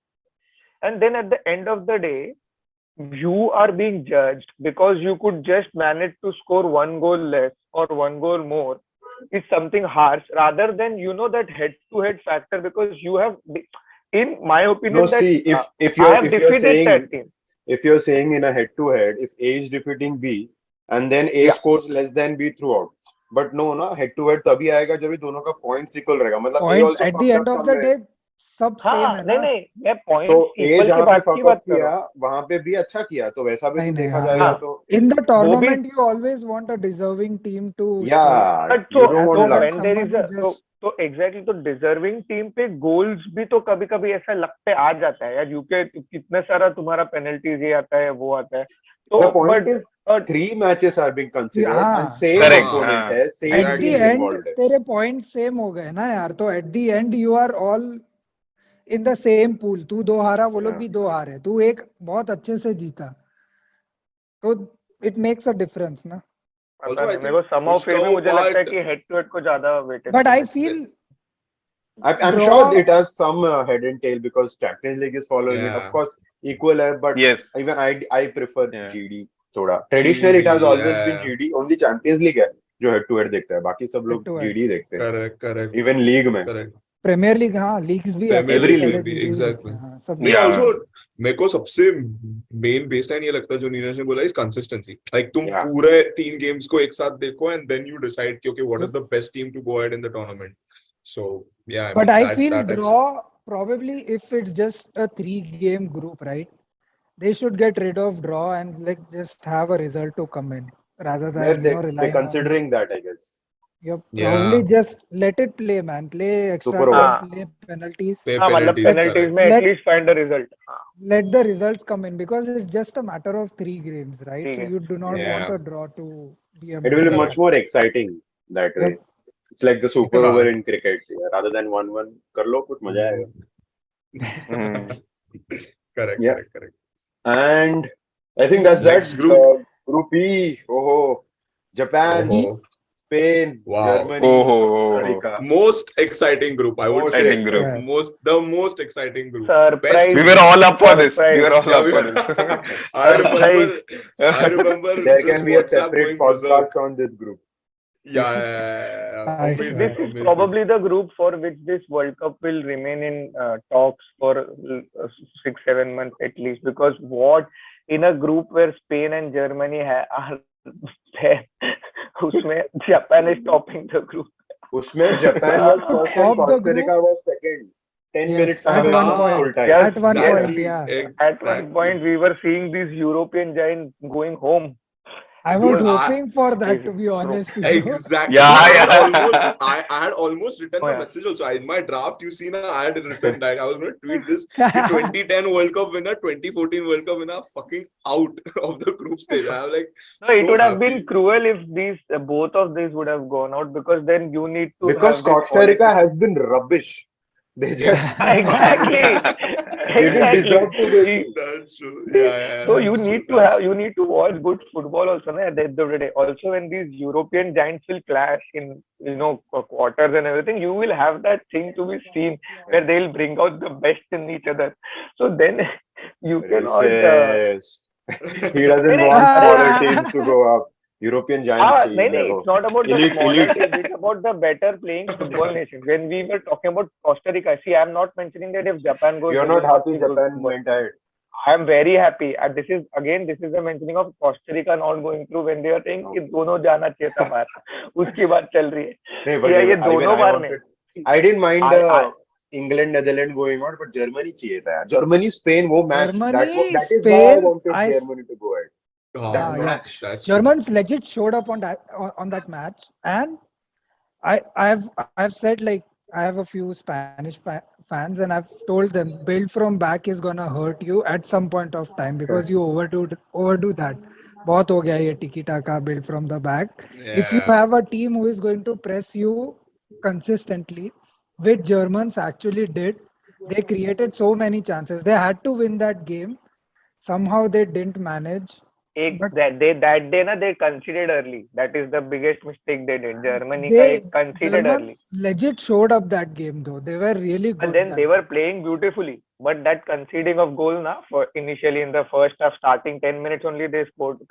D: And then at the end of the day, you are being judged because you could just manage to score 1 goal less or 1 goal more is something harsh rather than that head to head factor because you have in my
A: No,
D: opinion that
A: see, if
D: I
A: you're
D: have
A: if you're
D: defeated
A: saying
D: that team.
A: if you're saying in a head to head, if A is defeating B and then A
D: Yeah.
A: scores less than B throughout. But no, ना head to head तभी आएगा जब ये दोनों का points equal रहेगा. मतलब A
B: Points
A: also
B: at the
A: fucked
B: end
A: up
B: of the
A: somewhere.
B: day, सब same
D: हाँ
B: है
D: नहीं
B: ना.
D: नहीं मैं
A: तो
D: पॉइंट्स
A: A
D: इक्वल की
A: जहाँ पे
D: बात
A: fuck up
D: कर रहा
A: किया
D: हूँ.
A: वहां पे B अच्छा किया तो वैसा भी
B: नहीं
A: तो
B: नहीं
A: देखा
B: हाँ
A: जाएगा
B: हाँ.
D: हाँ
A: तो
B: In the
D: वो भी
B: tournament, you always want a deserving team to score
A: yeah,
D: but
A: you don't
B: rather
A: want luck.
B: than
D: when there
B: someone
D: is
B: who
D: a
B: just.
D: तो एग्जैक्टली तो डिजर्विंग टीम पे गोल्स भी तो कभी कभी ऐसा लगते आ जाता है यार यूके कितना सारा तुम्हारा पेनल्टीज ये आता है वो आता है तो
A: The point
D: but
A: is 3 matches are being considered and
B: हाँ.
A: same
E: correct.
C: हाँ,
A: opponent
E: Ah.
A: है, same
B: At the
C: exactly.
A: team
B: end,
A: involved है.
B: तेरे points same हो गए ना यार. तो at the end you are all in the same pool. तू 2 हारा, वो लोग
A: Yeah.
B: भी 2 हारे. तू एक बहुत अच्छे से जीता. तो it makes a difference ना.
D: पता
C: Also, I
D: नहीं मेरे को
C: think
D: somehow फिर भी
C: उसका वो
D: मुझे लगता है
C: part
D: कि हेड टू हेड को ज्यादा वेटेज
B: But I
D: देना चाहिए.
B: feel
A: I'm
B: draw.
A: sure it has some head and tail because Champions League is following it. Of
C: yeah,
A: course, equal है, but
E: Yes.
A: even I prefer
E: Yeah.
A: GD थोड़ा. Traditionally, it has
C: GD,
A: always been
C: yeah,
A: GD. Only Champions League है जो head to head देखता है. बाकी सब
B: head
A: लोग
B: to head.
A: GD देखते हैं.
C: correct,
A: Even league में.
C: correct.
B: प्रीमियर लीग हाँ लीग्स भी आते
C: Premier
B: हैं
A: Every
C: League
B: पहले
C: में भी
B: जीडी देखते
C: exactly.
B: हैं हाँ सब
C: नहीं,
E: Yeah.
C: also मेरे को सबसे मेन बेसलाइन ये लगता है जो नीरज ने बोला इस कंसिस्टेंसी लाइक तुम
A: Yeah.
C: पूरे 3 गेम्स को एक साथ देखो एंड देन यू डिसाइड कि okay what is
B: Yep.
C: The best team to go ahead in the tournament so yeah I
B: But
C: mean
B: I
C: that
B: feel
C: that is
B: draw probably if it's just a 3 game group, right? They should get rid of draw and like just have a result to come in rather
A: They're,
B: than
A: they, they're
B: relying on.
A: considering that, I guess.
B: Yep,
C: या
B: probably just let it play, man. Play extra
A: Super over.
B: time,
D: हाँ
B: play penalties.
C: पे
D: हाँ मतलब
C: penalties
D: penalties
C: correct
D: में
B: Let
D: at least find the result. हाँ
B: let the results come in because it's just a matter of 3 games, right?
D: ठीक
B: So
D: है.
B: you do not want
C: या
B: a draw to be a
A: It will be
B: major
A: much
C: correct
B: factor.
A: more exciting that way.
B: Yep,
A: It's like the super
B: it's
A: over
C: हाँ
A: in cricket. Rather than 1-1, कर लो कुछ मजा आएगा.
E: Hmm.
C: Correct
A: Yeah.
C: Correct
A: And I think that's that.
C: Next group
A: Group E. Oh, Japan,
C: ओहो
A: Spain,
C: wow
A: Germany, Costa
E: Oh,
A: Rica.
C: most exciting group I would
A: Most
C: say
E: exciting group.
A: exciting.
C: the most exciting group best
D: surprise
E: We were all up for this. We
D: surprise
E: were all
C: yeah
E: up
C: we,
E: for this.
C: I remember
D: surprise
C: I remember
A: There
C: just
A: can be a
C: WhatsApp
A: separate
C: going berserk
A: podcast on this group.
C: Yeah.
B: I
D: This
C: Amazing,
D: is
C: amazing.
D: probably the group for which this World Cup will remain in talks for 6-7 months at least. Because what in a group where Spain and Germany are there, उसमें Japan is topping the group.
A: उसमें Japan was first and
B: Top the
A: Costa Rica
B: group.
A: was second. 10
B: Yes,
A: minutes
B: at
A: away
B: one
A: from
C: Ah,
A: full
B: point.
A: time.
D: Yes,
B: At one
D: yes.
B: point,
C: exactly,
B: yeah.
D: At one
C: exactly.
D: point, we were seeing these European giants going home.
B: I was
C: Dude,
B: hoping for that, to
D: Crazy.
B: be honest.
C: exactly.
E: Yeah,
C: Dude,
E: yeah.
C: I had almost written
D: Oh,
C: a
D: yeah.
C: message also. In my draft, you see, na, I had written that I was going to tweet this. The 2010 World Cup winner, 2014 World Cup winner, fucking out of the group stage. And I'm like,
D: No, it
C: so
D: would have
C: happy.
D: been cruel if these both of these would have gone out, because then you need to
A: Because
D: have this
A: Costa Rica
D: quality.
A: has been rubbish. They just
D: Exactly.
A: they didn't deserve to win.
D: Exactly.
C: That's true. Yeah,
D: So
C: that's true. That's true.
D: you need to watch good football also, na, at the end of the day. Also, when these European giants will clash in quarters and everything, you will have that thing to be seen where they'll bring out the best in each other. So then you cannot.
A: Racist. He doesn't
D: नहीं,
A: want
D: अरे,
A: smaller teams to go up. European giants चाहिए
D: नहीं,
A: मेरे को.
D: it's not about the
A: Elite,
D: smaller
A: elite.
D: teams, it's about the better playing football nation. When we were talking about Costa Rica, see, I'm not mentioning that if Japan goes,
A: You're
D: they
A: not
D: will
A: happy
D: play good
A: Japan
D: football.
A: went ahead.
D: I am very happy. And this is the mentioning of Costa Rica not going through when they are saying कि दोनों जाना चाहिए था बाहर. उसकी बात चल रही है.
A: नहीं, but
D: ये
A: even
D: दोनों
A: I
D: बार
A: wanted.
D: नहीं.
A: I didn't mind
D: I
A: England, Netherlands going out, but Germany चाहिए था यार. Germany, Spain, वो match.
B: Germany,
A: That is why I
B: Spain,
A: wanted Germany to go ahead.
C: Ah,
A: That
B: yeah.
A: match.
C: That's true.
B: Germans legit showed up on that match, and I've said, like, I have a few Spanish fans, and I've told them build from back is gonna hurt you at some point of time because you overdo that. बहुत हो गया ये tiki taka build from the back. If you
C: Yeah.
B: have a team who is going to press you consistently, which Germans actually did, they created so many chances. They had to win that game. Somehow they didn't manage. But
D: that day na they conceded early. That is the biggest mistake they did. Germany
B: they
D: conceded early.
B: Germans legit showed up that game though. They were really
D: But
B: good.
D: then
B: that
D: they were
B: game.
D: playing beautifully. But that conceding of goal na for initially in the first half, starting 10 minutes only they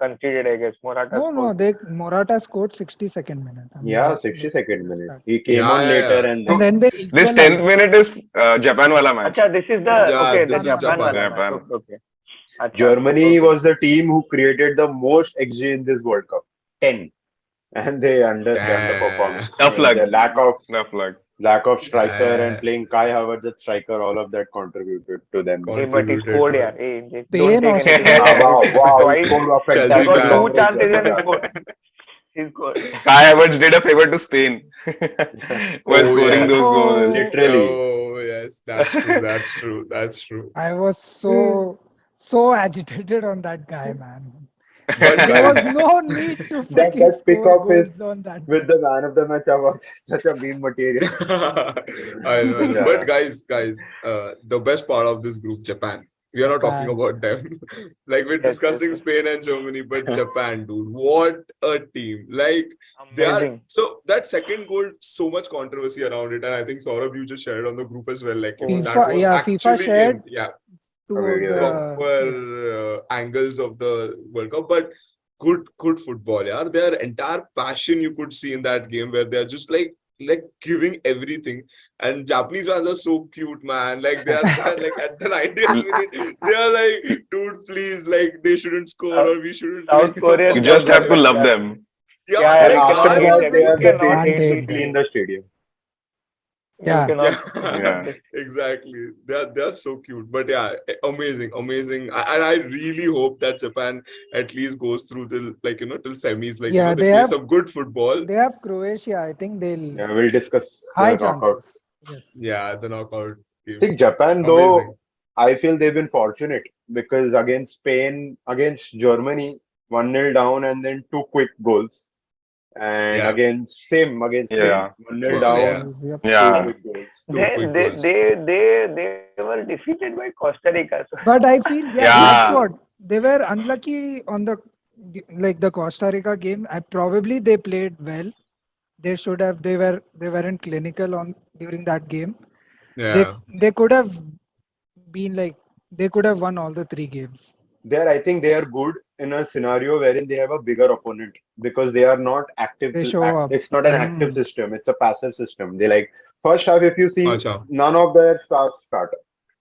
D: conceded, I guess. Morata
B: No,
D: scored.
B: Morata scored 62nd minute. I mean,
A: Yeah,
B: they
A: 62nd minute.
B: started.
A: He came
C: Yeah,
A: on
C: yeah,
A: later
C: yeah.
A: and
B: And
A: then
B: then they
E: This 10th
B: equalized.
E: minute is Japan wala match.
D: Acha, this is the
C: Yeah,
D: okay,
C: this
D: the
C: is
D: Japan
C: Japan.
D: wala match.
E: Japan.
D: Okay. Acha,
A: Germany
D: okay.
A: was the team who created the most XG in this World Cup. 10. And they underperformed.
E: Tough luck.
A: The
E: Tough luck.
A: lack of striker
C: Yeah.
A: and playing Kai Havertz as striker, all of that contributed to them.
C: Con-
D: Hey, but he
C: Contributed
D: scored,
C: to
D: yeah.
C: it.
D: Hey,
B: Spain,
D: don't take anything.
B: Australia.
A: Ah, wow, he
D: Twice.
A: scored a
C: Chelsea
D: He
A: fantastic
D: got
C: fan.
D: two
A: goal.
D: chances and he scored. He scored.
E: Kai Havertz did a favor to Spain by
C: Oh,
E: scoring
C: yes.
E: those goals.
A: Literally.
C: Oh, yes. That's true. That's true. That's true.
B: I was so agitated on that guy, man.
C: But
B: There was
C: guys,
B: no need to
A: That
B: fucking
A: pick
B: score
A: off is
B: goals on that
A: with
B: guy.
A: the man of the match award. Such a meme material.
C: I know.
A: Yeah.
C: But guys, the best part of this group, Japan. We are not talking
B: Japan.
C: about them. Like we're
D: Yes,
C: discussing
D: yes.
C: Spain and Germany, but Japan, dude, what a team! Like they are.
D: Amazing.
C: So that second goal, so much controversy around it, and I think Saurabh, you just shared on the group as well. Like you know, that
B: FIFA,
C: was
B: yeah, FIFA
C: actually
B: shared
C: in, yeah,
B: two
A: A
B: of
A: video,
B: the
C: proper angles of the World Cup, but good football. Yeah, their entire passion you could see in that game where they're just like giving everything. And Japanese fans are so cute, man. Like they're like at the 90th minute, they are like, dude, please, like they shouldn't score or we shouldn't
D: South
C: win.
D: Korea
E: You
D: is
E: just have to
D: like
E: love
D: that.
E: them.
C: Yeah,
D: Yeah,
A: And
C: like
D: you
A: after
D: cannot
C: I
D: hate
C: was
A: that,
D: them.
A: they
C: like,
D: You
A: have the
D: cannot
A: day
B: Can't
D: hate
B: hate
A: to
D: these
B: them.
A: clean
D: guys.
A: the stadium.
D: You
B: yeah.
D: cannot.
C: yeah, exactly. They're so cute. But yeah, amazing. And I really hope that Japan at least goes through till till semis. Like
B: Yeah,
C: they play some good football.
B: they have Croatia. I think they'll
A: Yeah, we'll discuss
B: high
A: the knockout.
B: chances. Yes.
C: Yeah, the knockout
A: I
C: games.
A: think Japan,
C: Amazing.
A: though, I feel they've been fortunate because against Spain, against Germany, 1-0 down and then two quick goals. And
C: Yeah.
A: against Spain,
E: Yeah.
A: 1-0
C: Yeah.
A: down,
B: Yep.
A: two
E: Yeah.
A: quick goals.
C: Two
D: They,
C: quick
D: they,
C: goals.
D: they were defeated by Costa Rica. So
B: But I feel, yeah, that's
E: Yeah.
B: what they were unlucky on the Costa Rica game. Probably they played well. They should have. They weren't clinical on during that game.
C: Yeah.
B: They could have been like they could have won all the three games.
A: I think they are good in a scenario wherein they have a bigger opponent because they are not active.
B: They show up.
A: It's not an active system. It's a passive system. They like first half. If you see,
C: Acha.
A: none of their stars start.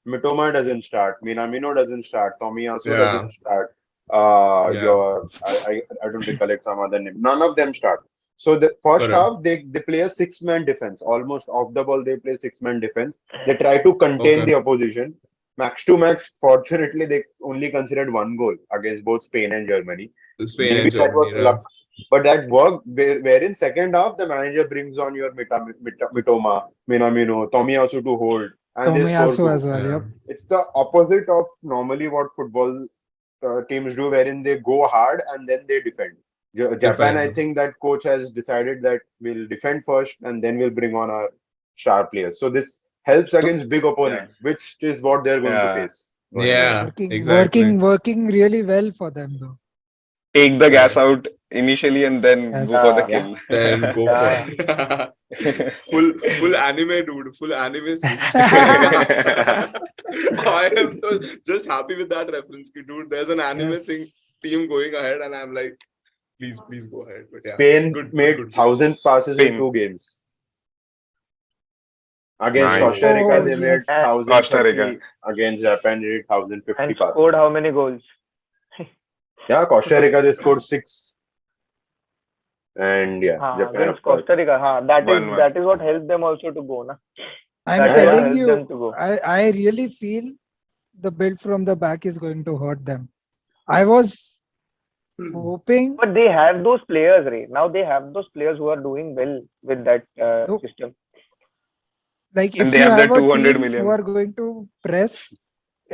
A: Mitoma doesn't start. Minamino doesn't start. Tomiyasu
C: Yeah.
A: doesn't start.
C: Yeah.
A: I don't recollect some other name. None of them start. So the first
C: Correct.
A: half they play a six-man defense. Almost off the ball they play six-man defense. They try to contain
C: Okay.
A: the opposition. Max to max, fortunately, they only considered one goal against both Spain and Germany.
C: Spain
A: Maybe
C: and
A: that was
C: Germany.
A: luck, but that worked. Wherein second half, the manager brings on your Mitoma, Minamino, Tomiyasu to hold, and they score
B: Tomiyasu
A: two.
B: as well.
C: Yeah.
B: Yep.
A: It's the opposite of normally what football teams do, wherein they go hard and then they defend. Japan, I
C: Defend.
A: think that coach has decided that we'll defend first and then we'll bring on our star players. So this helps against big opponents, which is what they're going to
E: Yeah.
A: face going ahead.
C: Yeah. Exactly.
B: Working really well for them though.
E: Take the gas
C: Correct.
E: out initially and then
B: Yes.
E: go for the
A: Yeah.
E: kill.
C: Then go for
D: Yeah.
C: it. Full anime, dude. Full anime scenes. I am just happy with that reference, dude. There's an anime
B: Yes.
C: team going ahead, and I'm like, please go ahead. But yeah,
A: Spain
C: good.
A: made 1,000 passes in
E: Spain.
A: 2 games. Against
E: Nice.
A: Costa Rica,
B: Oh
A: they made
B: yes.
E: Costa Rica.
A: 1,030. Against Japan, they did 1,050
D: And
A: passes.
D: scored how many goals?
A: Yeah, Costa Rica, they scored 6. And yeah, Japan,
D: Against
A: of course.
D: Costa Rica. That
E: 1-1.
D: is what helped them also to go, na?
B: I'm
D: That is what
B: telling
D: helped
B: you,
D: them to go.
B: I really feel the build from the back is going to hurt them. I was hoping.
D: But they have those players, Ray. Now they have those players who are doing well with that
B: No.
D: system.
B: Like
E: And
B: if
E: they
B: you
E: have
B: have
E: that
B: a
E: 200
B: team
E: million.
B: who are going to press,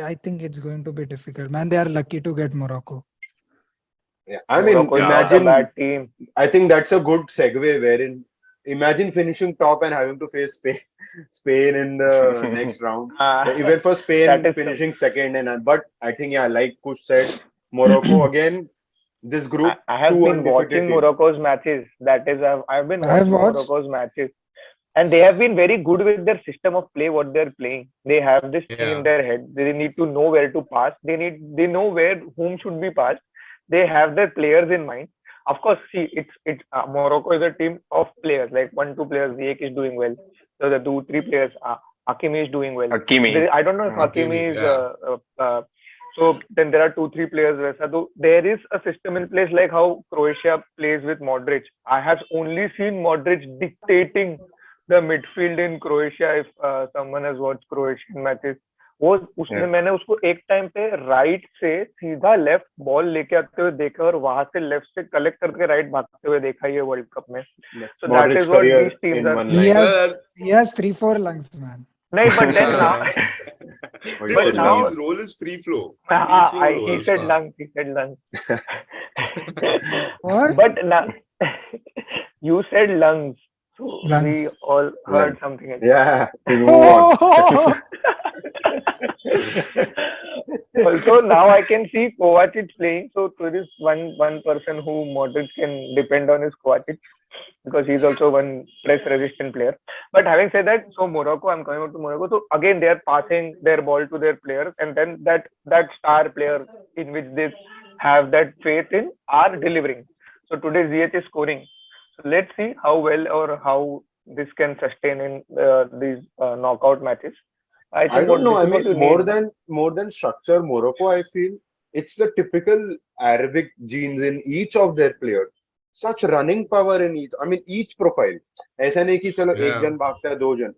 B: I think it's going to be difficult. Man, they are lucky to get Morocco.
A: Yeah. I mean,
D: Morocco is not a
A: imagine,
D: bad team.
A: I think that's a good segue wherein imagine finishing top and having to face Spain in the next round. Even for
D: That
A: Spain
D: is
A: finishing second, but I think, yeah, like Kush said, Morocco again, this group,
D: I have
A: 2
D: been
A: undefeated
D: watching
A: teams.
D: Morocco's matches. That is, I've been
B: I've
D: watching
B: watched.
D: Morocco's matches, and they have been very good with their system of play. What they're playing, they have this thing
C: Yeah.
D: in their head. They need to know where to pass. They know whom should be passed. They have their players in mind. Of course, see, it's Morocco is a team of players, like 1-2 players. Ziyech is doing well. So the 2-3 players, Hakimi is doing well.
E: Hakimi.
D: I don't know if Hakimi
C: Hakimi,
D: is.
C: yeah.
D: So then there are 2-3 players. So there is a system in place like how Croatia plays with Modric. I have only seen Modric dictating the midfield in Croatia. If someone has watched Croatian matches, मैंने उसको एक time पे right से सीधा left ball लेके आते हुए देखा और वहां से लेफ्ट से कलेक्ट करके राइट भागते हुए देखा ये वर्ल्ड कप में. So that
A: Modric's
D: is what
A: career
D: these teams
A: in
D: are.
A: one
B: He
A: line.
B: has 3-4 lungs, man.
D: No, but then now,
A: Or
D: but
A: said
D: now-
A: number.
C: his role is free flow. Free flow
D: he
C: role,
D: said
C: Shah.
D: lungs. He said lungs.
B: What?
D: But now you said lungs, so
B: Lungs.
D: we all heard
A: Lungs.
D: something else.
A: Yeah, we move on.
D: Also, now I can see Kovacic playing. So there is one person who Modric can depend on is Kovacic, because he's also one press-resistant player. But having said that, so Morocco, I'm coming out to Morocco. So again, they are passing their ball to their players, and then that star player in which they have that faith in are delivering. So today Ziyech is scoring. So let's see how well or how this can sustain in these knockout matches. I think
A: don't know.
D: this
A: I
D: is what
A: mean,
D: you
A: more than structure, Morocco, I feel it's the typical Arabic genes in each of their players. Such running power in each. I mean, each profile. ऐसा नहीं कि चलो एक
C: Yeah.
A: जन भागता है 2 जन.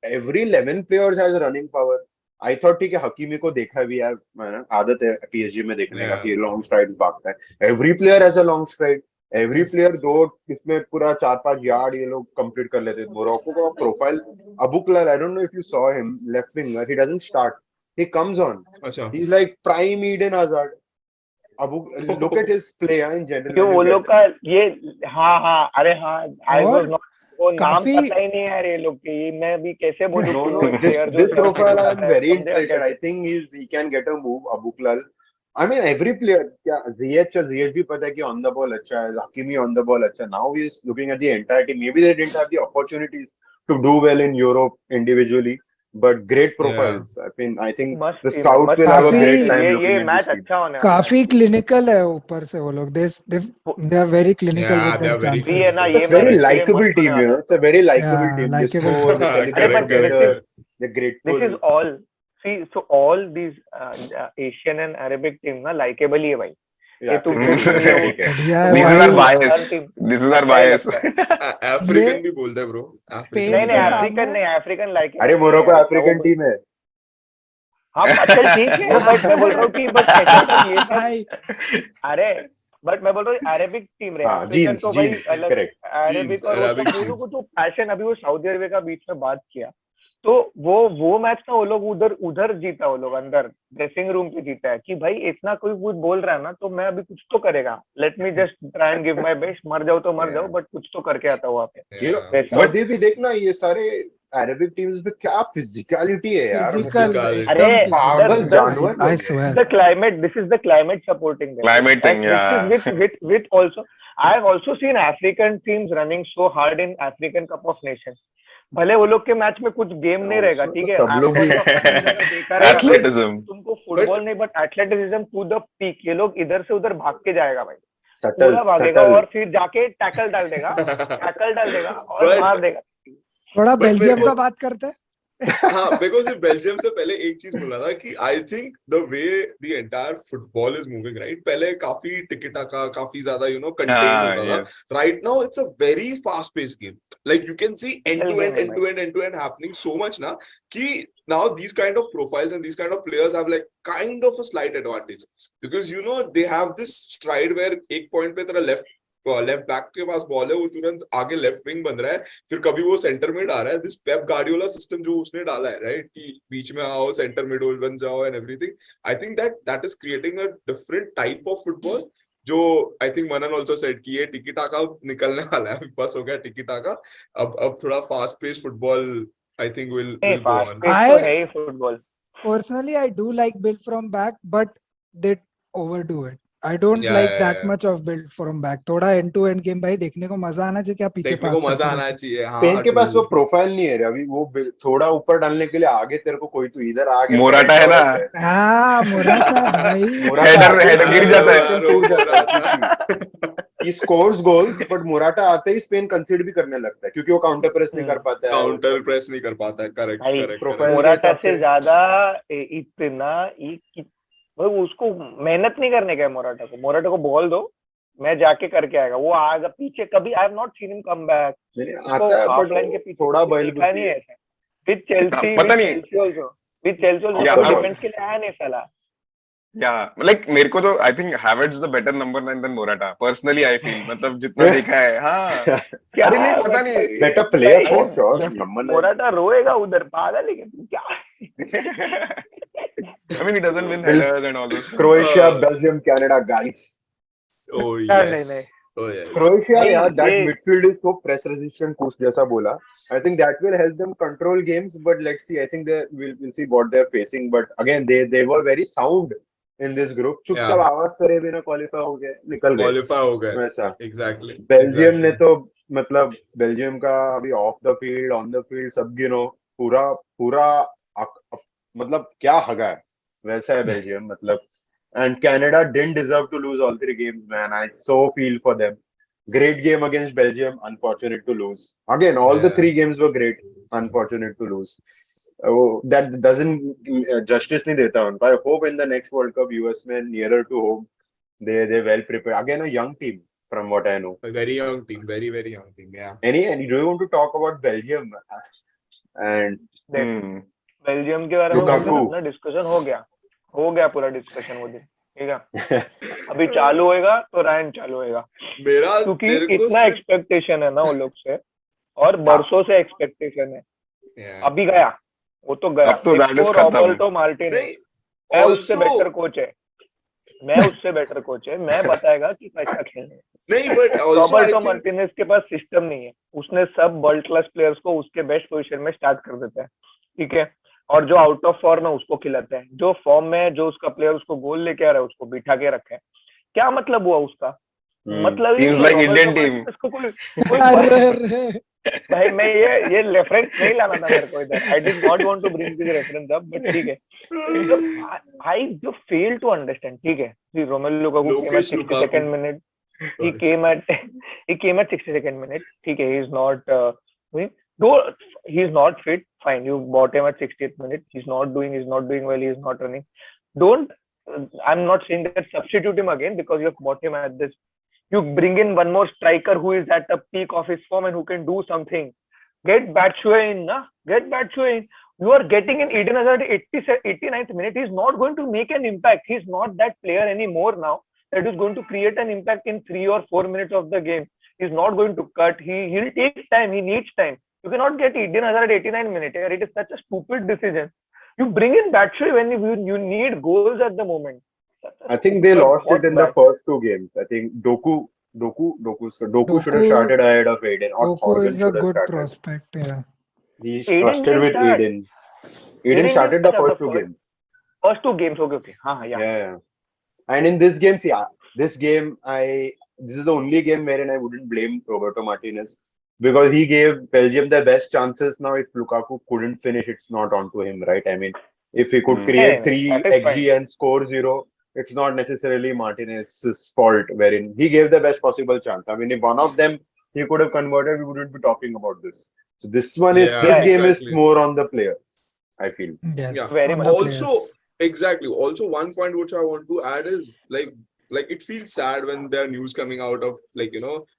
A: Every 11 players has running power. I thought ठीक है हकीमी को देखा भी है मैंने आदत है PSG में देखने का
C: Yeah.
A: कि लॉन्ग स्ट्राइड्स भागता है. Every player has a long stride. Every player दो इसमें पूरा 4-5 यार्ड ये लोग कंप्लीट कर लेते हैं. मोरक्को का profile Abuklal, I don't know if you saw him, left winger. He doesn't start. He comes on.
C: Acha.
A: He's like prime Eden Hazard. Look at his play in general.
D: जो
A: when you
D: वो
A: get
D: लोग का ये हाँ अरे हाँ I
B: और
D: was not वो नाम
B: काफी-
D: पता ही नहीं है यार ये लोग के. ये मैं भी कैसे बोलूं
A: No,
D: कि
A: no.
D: वो
A: This
D: player जो
A: profile
D: सब
A: I'm very
D: समझे आप
A: interested. I
D: कैसे?
A: think he can get a move. Abuklal. I mean, every player. Yeah, Ziyech भी पता है कि on the ball अच्छा है. Hakimi on the ball अच्छा. Now he is looking at the entire team. Maybe they didn't have the opportunities to do well in Europe individually. but great profiles. I mean, I think
D: मस्त
A: the
D: team है,
A: scouts
D: मस्त
A: will have a
B: काफी-
A: great time
D: ये
A: looking at
D: match
A: this team.
D: अच्छा होने वाला है.
B: काफी क्लिनिकल है ऊपर से वो लोग. they are very clinical
C: Yeah,
B: with
C: they
B: their
C: are very
B: chances.
D: भी है ना,
A: It's
D: ये
A: a very
D: मैच इसके लिए
A: likable
D: मस्त होने
A: team, you
D: वाला
A: know.
D: है.
A: It's a very likable
B: Yeah,
A: team. They
B: likable
A: score, they
C: team.
A: celebrate
D: But this
A: together.
D: is-
A: They're
D: This
A: grateful.
D: is all. See, so all these Asian and Arabic team ना likable ही है भाई.
A: Yeah,
D: ये तुम
A: African
D: देखो ये
A: ठीक है.
B: बढ़िया है
E: This is
B: भाई.
E: our bias.
D: Her team
E: This is our
D: अच्छा ही
E: bias.
D: लगता है.
C: अफ्रीकन भी बोलते हैं ब्रो.
B: स्पेन
D: नहीं
B: के
D: नहीं
B: सामने-
D: अफ्रीकन नहीं, अफ्रीकन likable
A: अरे
D: नहीं है
A: मोरक्को
D: यार,
A: अफ्रीकन
D: वो-
A: टीम है.
D: हाँ चल ठीक है, बट मैं बोल रहा हूँ कि बट ऐसे सब ये सब
B: भाई
D: अरे बट मैं बोल रहा हूँ अरेबिक टीम रहे,
A: हाँ,
D: अफ्रीकन
A: jeans,
D: तो भाई
A: jeans,
D: अलग.
A: correct.
D: अरेबिक और वो
C: Arabic
D: सब वो
C: jeans.
D: लोगों को तो पैशन, अभी वो सऊदी अरेबिया का बीच में बात किया तो वो मैच ना वो लोग उधर जीता, वो लोग अंदर ड्रेसिंग रूम पे जीता है कि भाई इतना कोई कुछ बोल रहा है ना तो मैं अभी कुछ तो करेगा, let me just try and give my best, मर जाओ तो मर जाओ बट कुछ तो करके आता हूँ वहाँ पे.
A: ये
D: Best.
A: सऊदी भी देखना, ये सारे अरेबिक टीम्स में क्या फिजिकलिटी है यार.
B: Physical
C: Physicality.
D: अरे
A: पागल
D: the-
A: जानवर
B: I
A: लोग हैं.
B: swear.
D: the climate, this is the climate supporting them.
E: Climate thing,
D: And
E: yeah.
D: with also I have also seen African teams running so hard in African Cup of Nations. भले वो लोग के match में कुछ game नहीं रहेगा, ठीक है,
A: सब लोग
D: आपको
A: ही-
D: तो अपना team अगर देखा रहेगा,
E: Athleticism.
D: तुमको फुटबॉल नहीं but athleticism to the peak. ये लोग इधर से उधर भाग के जाएगा भाई,
A: सटल
D: पूरा भागेगा
A: सटल.
D: और फिर जाके टैकल डाल देगा और
C: But-
D: मार देगा.
B: थोड़ा
C: मेरे
B: बेल्जियम
C: को-
B: का बात करते हैं.
C: हाँ, बिकॉज बेल्जियम से पहले एक चीज बोला था कि I think the way the entire football is moving right, पहले काफी टिकटा का काफी ज्यादा कंटेन होता था. Right now it's a very fast pace game, like you can see end to end happening so much na ki now these kind of profiles and these kind of players have like kind of a slight advantage because they have this stride where एक point पे तेरा left back के पास ball है, वो तुरंत आगे left wing बन रहा है, फिर कभी वो सेंटर में आ रहा है. दिस पेप गार्डियोला सिस्टम जो उसने डाला है राइट, कि बीच में आओ, सेंटर मिड बन जाओ and everything. I think that is creating a different type of football जो I think Manan also said कि ये टिकी टाका निकलने वाला है, बस हो गया टिकी टाका. अब थोड़ा fast pace football I think will go on.
D: तो है ही football.
B: Personally, I do like build from back, but they overdo it. I don't
C: Yeah,
B: like
C: yeah,
B: that
C: yeah.
B: much of build from back. थोड़ा end to end game भाई देखने को मजा आना चाहिए, क्या पीछे
C: देखने
B: pass
C: को मजा
B: करते
C: आना
B: रहते
C: चाहिए. हाँ,
A: स्पेन के पास
C: true.
A: वो प्रोफाइल नहीं है रे अभी. वो थोड़ा ऊपर डालने के लिए आगे तेरे को कोई तो इधर आगे
E: मोराटा है ना.
B: हैं. हाँ मोराटा भाई.
E: हेडर गिर जाता है.
A: टूट जाता है. He scores goals, but Morata आते ही स्पेन कंसीड भी करने लगता है क्योंकि वो काउंटर प्रेस नहीं कर पाता है.
C: काउंटर प्रेस नहीं कर पाता है. करेक्ट
D: भाई,
C: करेक्ट
A: प्रोफाइल
D: मोराटा से ज्यादा इतना भाई उसको मेहनत नहीं करने का है. मोराटा को बॉल दो, मैं जाके करके आएगा, वो आएगा पीछे. कभी I have not seen him come back.
A: आता है
D: हाफ
A: बट
D: लाइन के पीछे
A: थोड़ा बैल
D: देखा नहीं है ऐसा. विद चेल्सी
E: पता नहीं.
D: विद चेल्सी
E: Yeah,
D: उसको
E: हाँ.
D: डिफेंस के लिए आया नहीं साला.
E: Yeah, like मेरे को तो I think Havertz is the better number 9 than Morata. Personally, I feel मतलब जितना देखा है. हाँ.
D: क्या
E: अरे नहीं पता नहीं.
A: बेटर प्लेयर
D: भाई,
A: फॉर श्योर. नंबर
D: मोराटा रोएगा उधर, पागल है कि क्या.
E: I mean, he doesn't win headers and all those.
A: Croatia, Belgium, Canada guys.
C: Oh
D: नहीं.
C: yes. Oh yes.
A: Croatia,
D: नहीं,
A: yeah, that
D: ये-
A: midfield is so press resistant. Kush जैसा बोला. I think that will help them control games. But let's see. I think we'll see what they're facing. But again, they were very sound in this group. चुपचाप आवाज करे बिना qualify हो गए, निकल गए.
C: क्वालिफाई हो गए.
A: वैसा.
C: Exactly.
A: बेल्जियम ने तो मतलब बेल्जियम का अभी of the field, on the field सब पूरा मतलब क्या हगा है वैसा है बेल्जियम मतलब. And Canada didn't deserve to lose all three games, man. I so feel for them. Great game against Belgium. Unfortunate to lose. Again, all the
C: Yeah.
A: three games were great. Unfortunate to lose. That doesn't justice नहीं देता उनको. I hope in the next World Cup, US में nearer to home, they're well prepared. Again, a young team from what I know.
C: A very young team. Very very young team. Yeah.
A: And do you want to talk about Belgium? And
D: Belgium के बारे में
A: Lukaku.
D: अपना discussion हो गया पूरा discussion वो दिन, ठीक है. अभी चालू होएगा तो रायन चालू होएगा
C: मेरा
D: क्योंकि
C: मेरे को
D: इतना
C: सिर्फ-
D: एक्सपेक्टेशन है ना वो लोग से, और बरसों से एक्सपेक्टेशन है.
C: Yeah.
D: अभी गया, वो तो गया.
E: अब तो that is खत्म.
D: रॉबर्टो मार्टिनेज
C: नहीं,
D: है उससे
C: also-
D: बेटर कोच है. मैं बताएगा कि कैसा खेलना है.
C: नहीं, but also I
D: Roberto
C: think
D: Martinez के पास सिस्टम नहीं है. उसने सब वर्ल्ड क्लास प्लेयर्स को उसके बेस्ट पोजीशन में स्टार्ट कर देता है, ठीक है, और जो आउट ऑफ फॉर्म है उसको खिलाते हैं. जो फॉर्म में जो उसका प्लेयर उसको गोल लेके आ रहा है उसको बिठा के रखे. क्या मतलब हुआ उसका? मतलब ही
E: Seems
D: नहीं है
E: like
D: Romelu
E: Indian
D: Lukaku
E: team.
D: इसको कोई
B: अरे अरे
D: भाई मैं ये रेफरेंस नहीं लाना था मेरे को इधर. I did not want to bring this reference up, but ठीक है. I just fail to understand. ठीक है. See, Romelu Lukaku came at
C: Lokesh
D: 62nd
C: Lukaku.
D: minute. He
C: Sorry.
D: came at 62nd minute. ठीक है. He's not though he's not fit. Fine, you bought him at 60th minute. He's not doing well. He's not running. Don't. I'm not saying that substitute him again because you have bought him at this. You bring in one more striker who is at the peak of his form and who can do something. Get Batshuayi in, na? Get Batshuayi in. You are getting in Eden Hazard 89th minute. He's not going to make an impact. He's not that player anymore now that is going to create an impact in 3 or 4 minutes of the game. He's not going to cut. He'll take time. He needs time. You cannot get Eden Hazard at 89 minutes. It is such a stupid decision. You bring in Batshuayi when you need goals at the moment.
A: I think they lost it in the first two games. I think Doku should have started ahead of Aiden, or
B: Doku
A: Thorgan
B: is a
A: should have
B: good
A: started.
B: prospect. Yeah.
A: He's
D: Aiden
A: trusted
D: didn't
A: with
D: start.
A: Aiden. Aiden started the
D: didn't
A: first
D: start
A: two games.
D: First two games, okay. Yeah.
A: Yeah. And in this game, see, this is the only game wherein I wouldn't blame Roberto Martinez because he gave Belgium their best chances. Now, if Lukaku couldn't finish, it's not on to him, right? I mean, if he could create
D: Yeah,
A: 3
D: that is
A: XG
D: fine.
A: and score 0, it's not necessarily Martinez's fault, wherein he gave the best possible chance. I mean, if one of them he could have converted, we wouldn't be talking about this. So this
C: Yeah,
A: game is
C: exactly.
A: more on the players, I feel.
B: Yes.
C: Yeah.
D: Very
B: on
D: much.
B: the
C: Also,
B: players.
C: exactly. Also, one point which I want to add is like it feels sad when there are news coming out of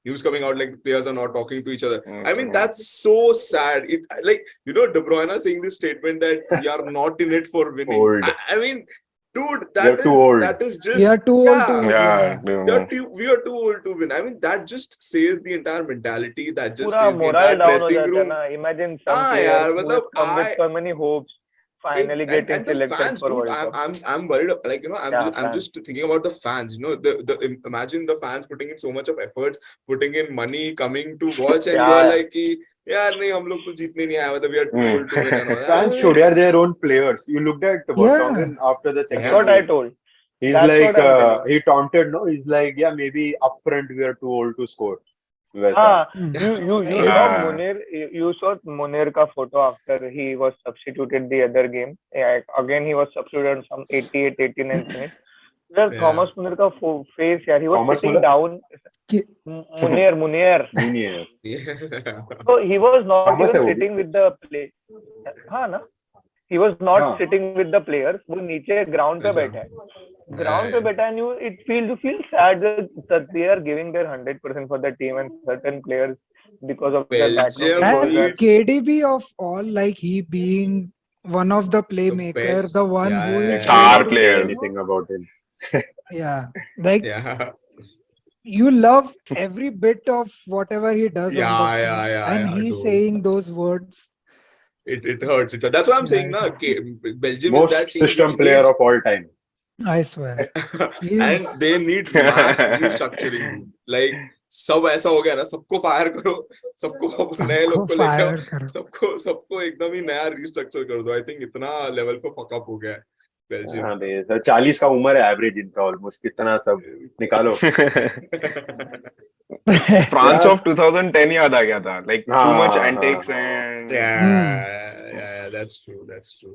C: news coming out like players are not talking to each other. I mean, that's so sad. It like De Bruyne saying this statement that we are not in it for winning.
A: Old.
C: I mean, dude,
A: You're too old.
C: that is just
B: We are too old to.
E: Yeah.
C: we are too old to win. I mean, that just says the entire mentality. That just
D: पूरा
C: says the
D: morale
C: entire
D: down हो
C: dressing
D: जाता है
C: room.
D: ना. Imagine some
C: हाँ
D: players
C: यार,
D: who have
C: मतलब
D: come with so many hopes finally getting
C: and the
D: selected
C: fans,
D: for
C: dude,
D: World Cup.
C: I'm worried. Like
D: Yeah,
C: I'm
D: fans.
C: just thinking about the fans. Imagine the fans putting in so much of effort, putting in money, coming to watch, and you are
D: Yeah.
C: like कि यार नहीं हम लोग तो जीतने नहीं आए. मतलब we are too old to win and all.
A: Fans should have their own players. You looked at Vertonghen after the second
D: That's what I
A: game.
D: told.
A: He's
D: That's
A: like,
D: what I'm telling.
A: he taunted, no? He's like, yeah, maybe up front we are too old to score. वैसा.
D: हाँ,
B: Hmm.
D: you
B: It's-
D: saw Munir. You saw Munir का photo after he was substituted the other game. Yeah, again he was substituted on some 88, 89 minutes. The
C: Yeah.
D: Thomas Munir का face यार, he was
A: Thomas
D: sitting
A: Muller?
D: down.
B: Ki-
D: Munir.
A: Junior.
D: So he was not
A: Thomas है
D: even
A: वो भी.
D: sitting with the play. हाँ ना. He was not
A: हाँ.
D: sitting with the players. वो नीचे ground पे
C: अच्छा.
D: बैठा है. Ground पे बैठा है, and you feel sad that they are giving their 100% for the team and certain players because of their
C: Belgium
D: background.
B: And
C: needs-
B: KDB of all, like he being one of the playmaker,
C: best.
B: the one
C: Yeah,
B: who
C: yeah,
B: is
C: yeah.
E: Star
B: going to,
E: players.
A: Anything about him.
B: yeah, like
C: Yeah.
B: you love every bit of whatever he does on the
C: Yeah,
B: field,
C: yeah,
B: and
C: yeah,
B: he's
C: dude.
B: saying those words.
C: It hurts. That's what I'm saying.
B: Yeah,
C: Na, Belgium
A: Most
C: is that team
A: system
C: which
A: player
C: needs,
A: of all time.
B: I swear.
C: and they need max restructuring. Like सब ऐसा हो गया ना, सबको fire करो, सबको नए लोग को लेके आओ,
B: fire करो.
C: सबको एकदम ही नया रिस्ट्रक्चर कर दो. आई थिंक इतना लेवल पे फकअप हो गया है बेल्जियम.
A: हाँ बे, सर 40 का उम्र है एवरेज इनका ऑलमोस्ट. कितना सब निकालो.
E: France
A: Yeah.
E: of 2010 याद आ गया था. Like too
A: हाँ,
E: much
A: हाँ,
E: antics
A: हाँ.
E: and
C: Yeah, that's true.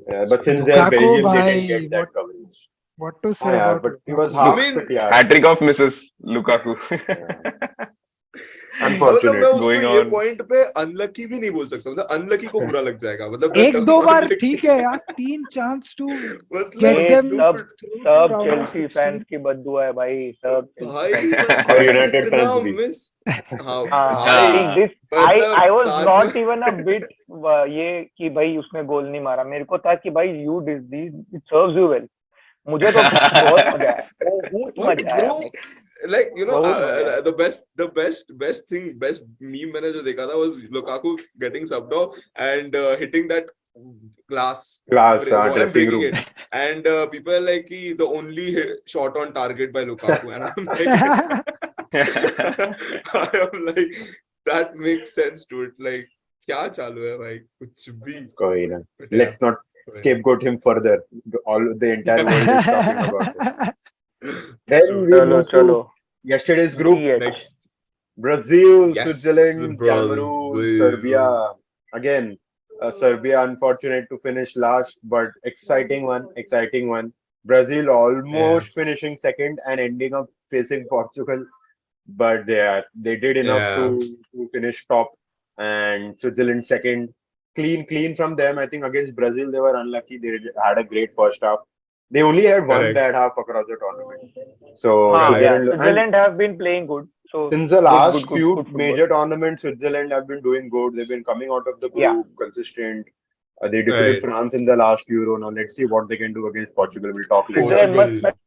A: Yeah, but since they are
B: Lukaku,
A: Belgium, they can
B: bhai,
A: get that coverage.
B: what to say
A: हाँ यार,
B: about
A: but he was
B: Lukaku?
A: half
C: I mean,
A: fit यार.
E: hat-trick of Mrs. Lukaku.
C: मतलब
A: Unfortunate.
C: मैं उसको
E: Going
C: ये
E: on.
C: Point पे unlucky भी नहीं बोल सकता. मतलब अनलकी को बुरा लग जाएगा. मतलब
B: एक दो बार ठीक है यार, 3 चांस to
C: मतलब
B: get
D: ये
B: them
D: सब
B: through to
D: सब
B: round of
D: चेल्सी
B: 16.
D: फैंस की बददुआ है भाई. सब
C: भाई
A: और
C: मतलब
A: United
C: इतना
A: fans भी.
C: मिस. हाँ
D: हाँ,
C: भाई
E: हाँ.
D: this
C: मतलब
D: I was
C: साथ
D: not
C: में
D: even a bit ये कि भाई उसने गोल नहीं मारा. मेरे को था कि भाई you did this, it serves you well. मुझे तो बहुत मजा आया, बहुत
C: But
D: मजा आया.
C: bro, like
D: बहुत मजा आया.
C: the best meme मैंने जो देखा था was Lukaku getting subbed off and hitting that glass
A: Class,
C: wall and
A: dressing
C: breaking
A: room.
C: it, and people are like कि the only shot on target by Lukaku, and I'm like I am like that makes sense to it. Like क्या चालू है भाई, कुछ भी.
A: कोई ना.
C: But yeah.
A: Let's not scapegoat him further. All the entire world is talking about him. Then we
D: चलो
A: move
D: चलो.
A: Yesterday's group:
D: Yes.
C: Next.
A: Brazil,
C: Yes,
A: Switzerland,
C: Brazil.
A: Cameroon, Serbia. Again, Serbia unfortunate to finish last, but exciting one, exciting one. Brazil almost finishing second and ending up facing Portugal, but they did enough
C: Yeah,
A: to finish top, and Switzerland second. Clean from them. I think against Brazil they were unlucky. They had a great first half. They only had one
C: correct.
A: bad half across the tournament. So
D: Yeah.
A: Switzerland, and
D: Switzerland have been playing good. So
A: since the
D: good
A: last few
D: football.
A: major tournaments, Switzerland have been doing good. They've been coming out of the
D: Yeah.
A: group consistent. They defeated
C: Right.
A: France in the last Euro. Now let's see what they can do against Portugal. We'll talk later.
D: Switzerland
C: Portugal.
D: मस्त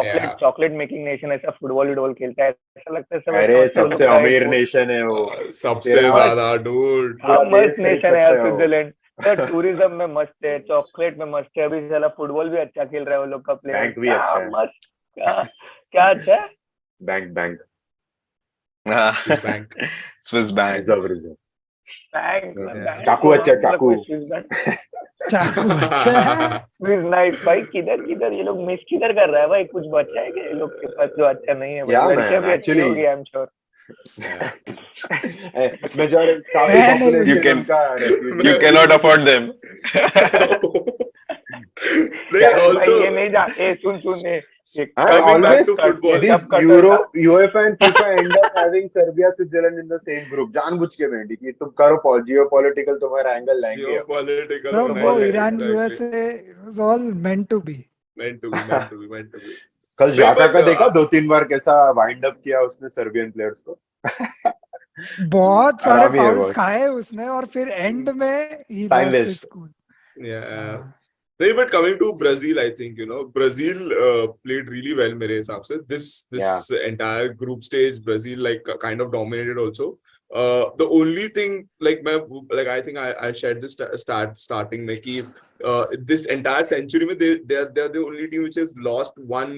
C: Yeah.
D: Chocolate making nation ऐसा football खेलता है ऐसा लगता है सब
A: अरे
D: ऐसा
A: सबसे
D: होता है
A: अमीर
D: वो
A: नेशन है वो.
C: सबसे
A: तेरा
C: ज्यादा dude.
A: पूरा
D: हाँ, मस्त
A: देश खरीद
D: नेशन है यार
A: सकता है वो.
D: स्विट्जरलैंड सर टूरिज्म में मस्त है चॉकलेट में मस्त है अभी साला फुटबॉल भी अच्छा खेल रहा है वो लोग का प्लेयर
A: बैंक भी अच्छा है.
D: मस्त क्या अच्छा है
A: bank
C: Swiss bank.
E: Swiss bank.
A: Reserve.
D: Bank
A: चाकू अच्छा है, चाकू.
B: चाकू अच्छा है
D: नाइस भाई किधर ये लोग मिस किधर कर रहा है भाई कुछ बचा है कि ये लोग के पास जो अच्छा नहीं है
A: Yeah,
D: भाई लड़कियां
A: man,
D: भी अच्छी
A: actually.
D: होगी आई एम श्योर
A: Majority काफी
B: मैं नहीं
A: population
E: You can-
A: उनका refugee.
E: You cannot afford them.
C: They also
D: ये नहीं जाते सुन
C: coming back to football.
A: This Euro, UEFA and FIFA end up having Serbia, Switzerland in the same group. जानबूझ के बेंडी कि तुम करो geopolitical तुम्हारा एंगल लाएंगे.
C: Geopolitical
B: तो
C: होना
B: वो
C: है,
B: Iran
C: exactly.
B: USA was all meant to be.
C: Meant to be.
A: कल
C: नहीं,
A: जाका
C: but,
A: का देखा 2-3 बार कैसा वाइंड अप किया उसने सर्बियन प्लेयर्स को.
B: बहुत सारे
A: आराम ही है
B: फाउल्स
A: बहुत.
B: खाए उसने और फिर एंड में he
A: Time
B: lost
A: waste.
B: his cool.
C: Yeah. No, but coming to Brazil, I think Brazil played really well. मेरे हिसाब से this entire group stage, Brazil like kind of dominated also. The only thing I think I shared this starting में कि this entire century में they're the only team which has lost one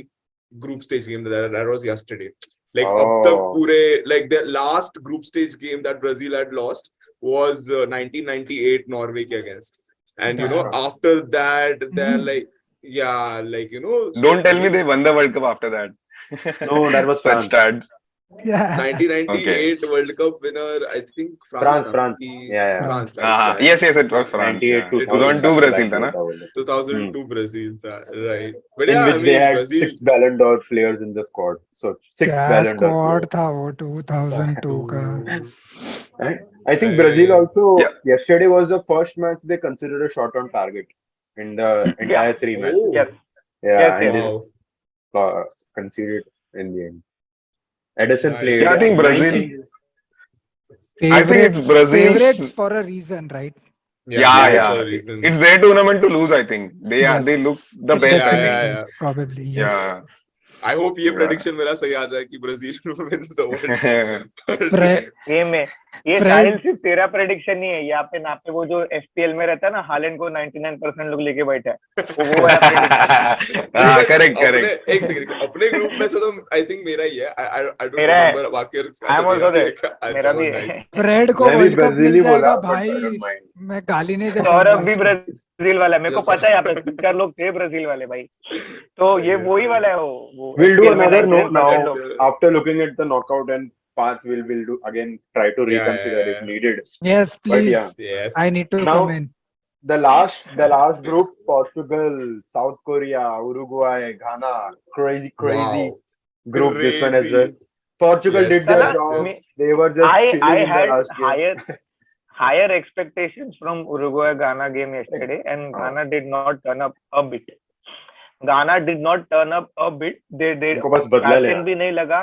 C: group stage game that was yesterday. Like अब तक पूरे like the last group stage game that Brazil had lost was 1998 Norway के against. And after that they're
E: Don't tell me they won the World Cup after that.
A: No, that was
E: Such
A: France.
E: stats.
B: Yeah.
C: 1998 World Cup winner, I think
A: France. Yeah.
C: France.
E: Yes, it was France.
A: 98
E: Yeah.
A: 2000
E: 2002 Brazil था ना?
C: 2002 Brazil, right? But
A: In
C: yeah,
A: which
C: I mean,
A: they had
C: Brazil,
A: 6 Ballon d'Or players in the squad. So 6
B: क्या
A: Ballon d'Or
B: squad
A: players.
B: था वो 2002 का.
A: Right? I think Brazil also yesterday was the first match they considered a shot on target in the entire 3 matches.
C: Oh,
D: Yes.
A: Yeah,
D: Yes,
A: and
C: wow.
A: they conceded in the end. Edison
C: Nice.
A: played.
E: Yeah, I think Brazil. I think it's Brazil's.
B: Favorites for a reason, right?
E: Yeah.
C: for a reason.
E: It's their tournament to lose. I think they
B: Yes.
E: they look the best. I think.
C: Yeah.
B: Probably yes.
E: Yeah.
C: I hope ये
E: Yeah.
C: prediction मेरा सही आ जाए कि Brazil wins the World Cup.
B: Fre-
D: ये
B: Fred-
D: साहिल सिर्फ तेरा prediction नहीं है यहाँ पे वो जो FPL में रहता है ना हालैंड को 99% लोग लेके बैठा है वो वाला prediction
E: Correct.
C: एक सेकंड अपने ग्रुप में से तो I think मेरा ही है. I don't
D: मेरा है.
C: remember बाकी.
D: I'm also there. मेरा भी है.
C: Nice.
B: फ्रेड को
A: मैं भी
B: वर्ल्ड कप
A: ब्राजील
B: मिल
A: ही
B: जाएगा
A: बोला, but I
B: भाई.
A: don't mind.
B: मैं गाली नहीं दे
D: सौरभ भी
B: पाऊंगा.
D: ब्राजील वाला है मेरे को
C: Yes,
D: पता है यहाँ पे 4 लोग थे ब्राजील वाले भाई तो ये
C: सही
D: वही
C: है.
D: वाला है वो
A: We'll do
D: FPL में
A: another note
D: 99%
A: now.
D: लोग.
A: After looking at the knockout and path, we'll do again. Try to reconsider if needed.
B: Yes,
A: But
B: please.
A: yeah,
C: Yes.
B: I need to
A: Now-
B: come in.
A: the last group: Portugal, South Korea, Uruguay, Ghana. Crazy
C: Wow.
A: group. This one as
C: Crazy.
A: well. Portugal
C: Yes,
A: did their
D: yes,
A: job.
C: yes.
A: They were just
D: I
A: chilling in the
D: had
A: last game.
D: higher expectations from Uruguay Ghana game yesterday, and Ghana did not turn up a bit. They
A: उनको बस बदला लेना.
D: passion भी नहीं लगा.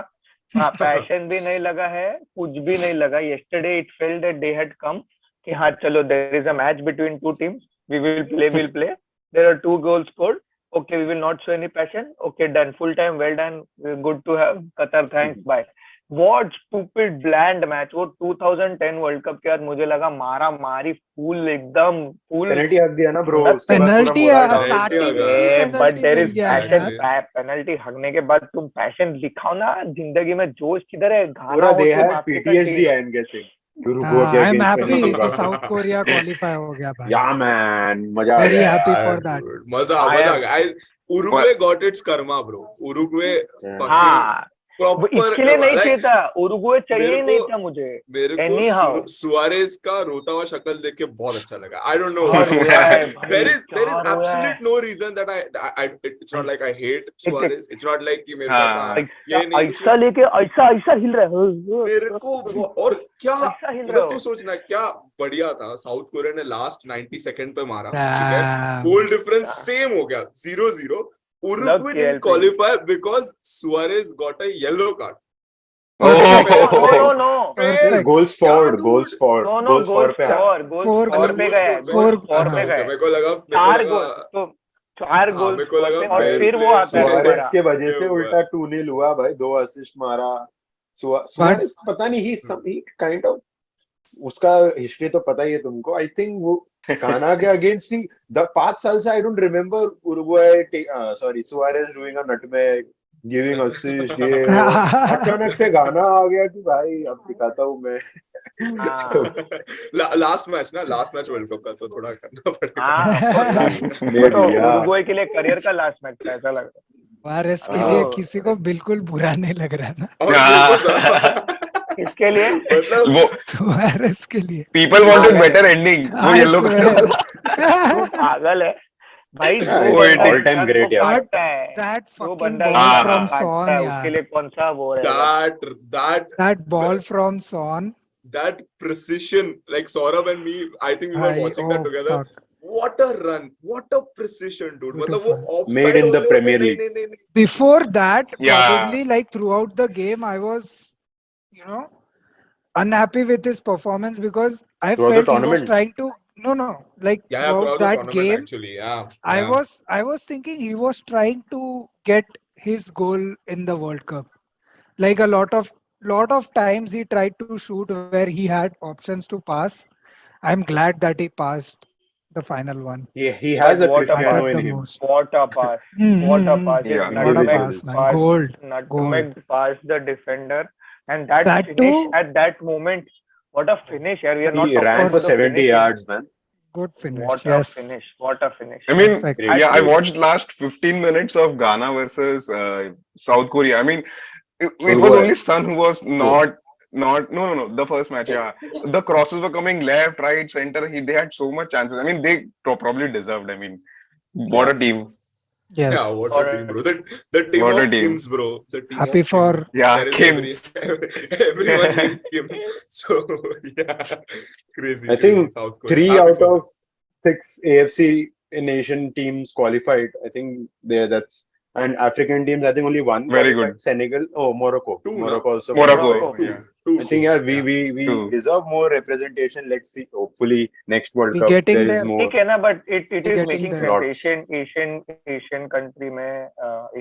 D: हाँ, passion भी नहीं लगा है. कुछ भी नहीं लगा. Yesterday it felt that they had come. कि हाँ चलो there is a match between two teams. We will play. There are 2 goals scored. Okay, we will not show any passion. Okay, done. Full time, well done. Good to have Qatar. Thanks. Bye. What stupid bland match. वो 2010 world cup के बाद मुझे लगा मारा मारी full एकदम full.
A: Penalty हक दिया ना ब्रो.
B: पेनल्टी
C: starting
B: स्टार्टिंग
C: में
D: but there is
B: मिल गया
D: passion.
B: यार.
D: पेनल्टी हगने के बाद तुम पैशन दिखाओ ना जिंदगी में जोश किधर है.
A: पूरा
D: घाना
A: they
D: हो तुम
A: had
D: आपके
A: PTSD I am guessing.
B: I am happy कि साउथ कोरिया क्वालिफाई हो गया भाई.
A: Yeah man, मजा आ
B: Very
A: गया.
B: happy for that.
C: मजा आ गया. Uruguay got its karma, bro. Uruguay fucking
D: हाँ
C: प्रॉपर
D: इसके लिए नहीं चाहिए था, उरुग्वे चाहिए
C: मेरे
D: नहीं
C: को-
D: था मुझे।
C: मेरे
D: Anyhow.
C: को सुआरेज का रोता हुआ शक्ल देख के बहुत अच्छा लगा. I don't know
D: क्या
C: why.
D: रोया है भाई,
C: There is
D: क्या रोया है।
C: absolute no reason that it's not like I hate Suarez. It's not like कि मेरे को ऐसा
E: हाँ.
C: ये नहीं कुछ
D: ऐसा लेके ऐसा हिल रहा है।
C: मेरे को और क्या
D: ऐसा हिल रहा
C: मतलब
D: हो।
C: तू सोचना क्या बढ़िया था. साउथ कोरिया ने लास्ट 90 सेकंड पे मारा, ठीक है,
B: Damn.
C: गोल डिफरेंस सेम हो गया 0-0. Uruguay
D: Love
C: didn't
D: KLP.
C: qualify because Suarez got a yellow card.
D: No,
E: Oh.
D: no.
B: Perfect.
A: goals
C: क्या
A: for,
C: dude?
A: goals for,
D: No,
A: goals for पे आया.
D: गोल
B: Four
D: स्कोर
B: goals.
D: पे गया है,
B: Four-
D: गोल स्कोर
C: अच्छा,
D: पे
C: okay,
D: गया है।
C: मेरे को लगा
D: 4 गोल, तो 4
C: हाँ,
D: गोल
C: मेरे को लगा
D: और
C: fair
D: फिर वो
C: play
D: आता है
A: सुआरेज
D: दोबारा।
A: के वजह से
C: ये हुआ
A: उल्टा 2-0 हुआ भाई, 2 असिस्ट मारा. सुआरेज पता नहीं ही काइंड ऑफ, उसका हिस्ट्री तो पता ही है तुमको. आई थिंक वो गाना के अगेंस्ट ही 5 साल से I don't remember Uruguay sorry Suarez doing a nutmeg giving assist ये वो. अचानक से गाना आ गया कि भाई अब दिखाता हूँ मैं.
C: लास्ट मैच वर्ल्ड कप का तो थोड़ा करना पड़ेगा.
D: हाँ,
A: Maybe,
D: तो
A: yeah.
D: उरुग्वे के लिए करियर का लास्ट मैच था, ऐसा लग रहा
B: सुआरेज के
A: हाँ.
B: लिए किसी को बिल्कुल बुरा नहीं लग रहा ना.
C: और मेरे को जरा
D: है। इसके लिए
C: मतलब
E: वो
B: सुआरेज के लिए.
E: people wanted better ending. वो
B: I
E: yellow
B: swear.
E: card.
D: तू पागल है भाई, जो
A: Yeah,
D: बंदा
A: all time
D: इंसान
A: great
D: को
A: यार.
D: काटता है,
B: That
D: जो
B: fucking
D: बंदा
B: ball
E: हाँ,
D: इंसान को
B: from
E: हाँ.
D: काटता
B: Son,
D: है, उसके
B: यार.
D: लिए कौन सा वो रहेगा।
C: that
B: That ball from Son.
C: precision, like Saurabh and me, I think we were
B: भाई,
C: watching that
B: oh
C: together.
B: fuck.
C: What a run, what a precision, dude. मतलब वो
B: Beautiful.
C: offside
A: Made in the
C: होते
A: Premier
C: होते
A: League.
C: नहीं.
B: Before that,
E: Yeah.
B: probably like throughout the game, I was, unhappy with his performance because I
A: Throughout the
B: felt he was
A: tournament?
B: trying to like
C: Yeah,
B: throughout
C: throughout the
B: that
C: tournament
B: game.
C: actually, yeah.
B: I was thinking he was trying to get his goal in the World Cup. Like a lot of times he tried to shoot where he had options to pass. I'm glad that he passed the final one.
A: He has
D: But
A: a
D: what a
A: Cristiano
B: Mattered
A: in
B: the
A: him.
B: most.
D: What a pass!
B: Mhm.
D: What a pass!
E: Yeah,
B: What a
A: individual.
B: pass, man. Gold.
D: Nutmeg past the defender, and that
B: That
D: finish
B: too.
D: at that moment. What a finish! Here we are not
A: He
D: talking
A: ran
D: about
A: for
D: the
A: 70
D: finishing.
A: yards, man.
B: Good finish.
D: What a
B: Yes.
D: finish! What a finish!
E: I mean,
B: Perfect.
A: Great,
E: yeah, I
A: great.
E: watched last 15 minutes of Ghana versus South Korea. I mean, it was
A: Uruguay.
E: only Sun who was not no, the first match. Yeah, the crosses were coming left, right, center. They had so much chances. I mean, they probably deserved. I mean, what a team!
B: Yes.
C: Yeah, what
D: Or
C: a team, bro. The team
E: What a
C: of
E: team.
C: Kims, bro. The team
B: Happy
C: of
B: for-
C: Kims.
E: Yeah,
C: There is
E: Kims.
C: everyone's in Kim. So yeah, crazy.
A: I
C: crazy
A: think
C: South Korea.
A: 3
C: Happy
A: out
C: for
A: of 6 AFC Nation teams qualified. I think that's, and African teams, I think only one
E: Very
A: qualified.
E: good.
A: Senegal, Morocco.
C: Two,
A: Morocco also
E: Morocco.
A: qualified.
E: Yeah.
C: two.
A: I think yeah, we
E: Two.
A: deserve more representation. Let's see. Hopefully next World
B: We
A: Cup
B: getting
A: there is
B: there.
A: more.
D: ठीक है ना, but it
B: We're
D: is
B: getting
D: making
B: there.
D: sense. Asian country में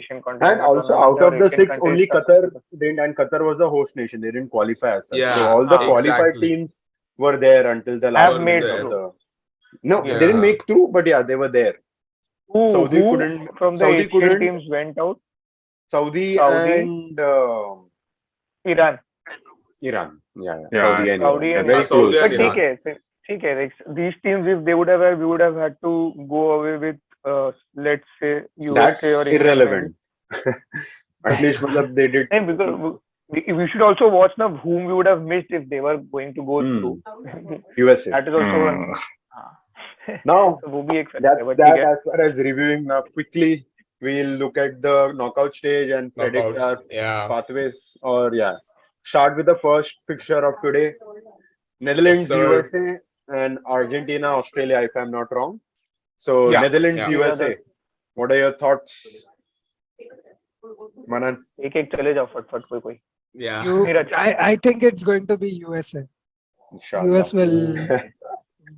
D: Asian
A: And
D: continent
A: also
D: tournament
A: out
D: में
A: of
D: और
A: the
D: Asian
A: 6,
D: countries
A: only
D: का-
A: Qatar didn't, and Qatar was the host nation. They didn't qualify as such.
C: Yeah,
A: So all the qualified
C: exactly.
A: teams were there until the last
D: Have
A: minute
D: made
A: of
D: through.
A: the. No,
C: Yeah.
A: they didn't make through, but yeah, they were there. Saudi
D: Who
A: couldn't.
D: from the
A: Saudi
D: Asian
A: couldn't.
D: teams went out?
A: Saudi
D: Saudi.
A: and
D: Iran.
A: Iran. Yeah.
E: Yeah,
A: Saudi and
D: Saudi
A: Iran.
D: and
A: They're very
C: Saudi
A: close.
C: and
D: But
C: Iran.
D: ठीक है. These teams, if they would have, we would have had to go away with, let's say, USA
A: That's
D: or England.
A: irrelevant. At least matlab, they did.
D: maybe. Because we should also watch now whom we would have missed if they were going to go
A: Hmm.
D: through.
A: USA.
D: That is also one.
E: Hmm.
A: Now,
D: तो वो भी एक factor
A: that's
D: है, but
A: that
D: ठीक है.
A: as far as reviewing. Now, quickly, we'll look at the knockout stage and predict our
C: Knockouts. Yeah.
A: pathways. Or, yeah. Start with the first fixture of today. Netherlands,
C: Yes, sir.
A: USA, and Argentina, Australia, if I'm not wrong. So,
C: Yeah,
A: Netherlands,
C: yeah.
A: USA. What are your thoughts, Manan?
D: एक चले जाओ फट कोई.
C: Yeah.
D: Neeraj.
B: I think it's going to be USA.
A: Inshallah.
B: US will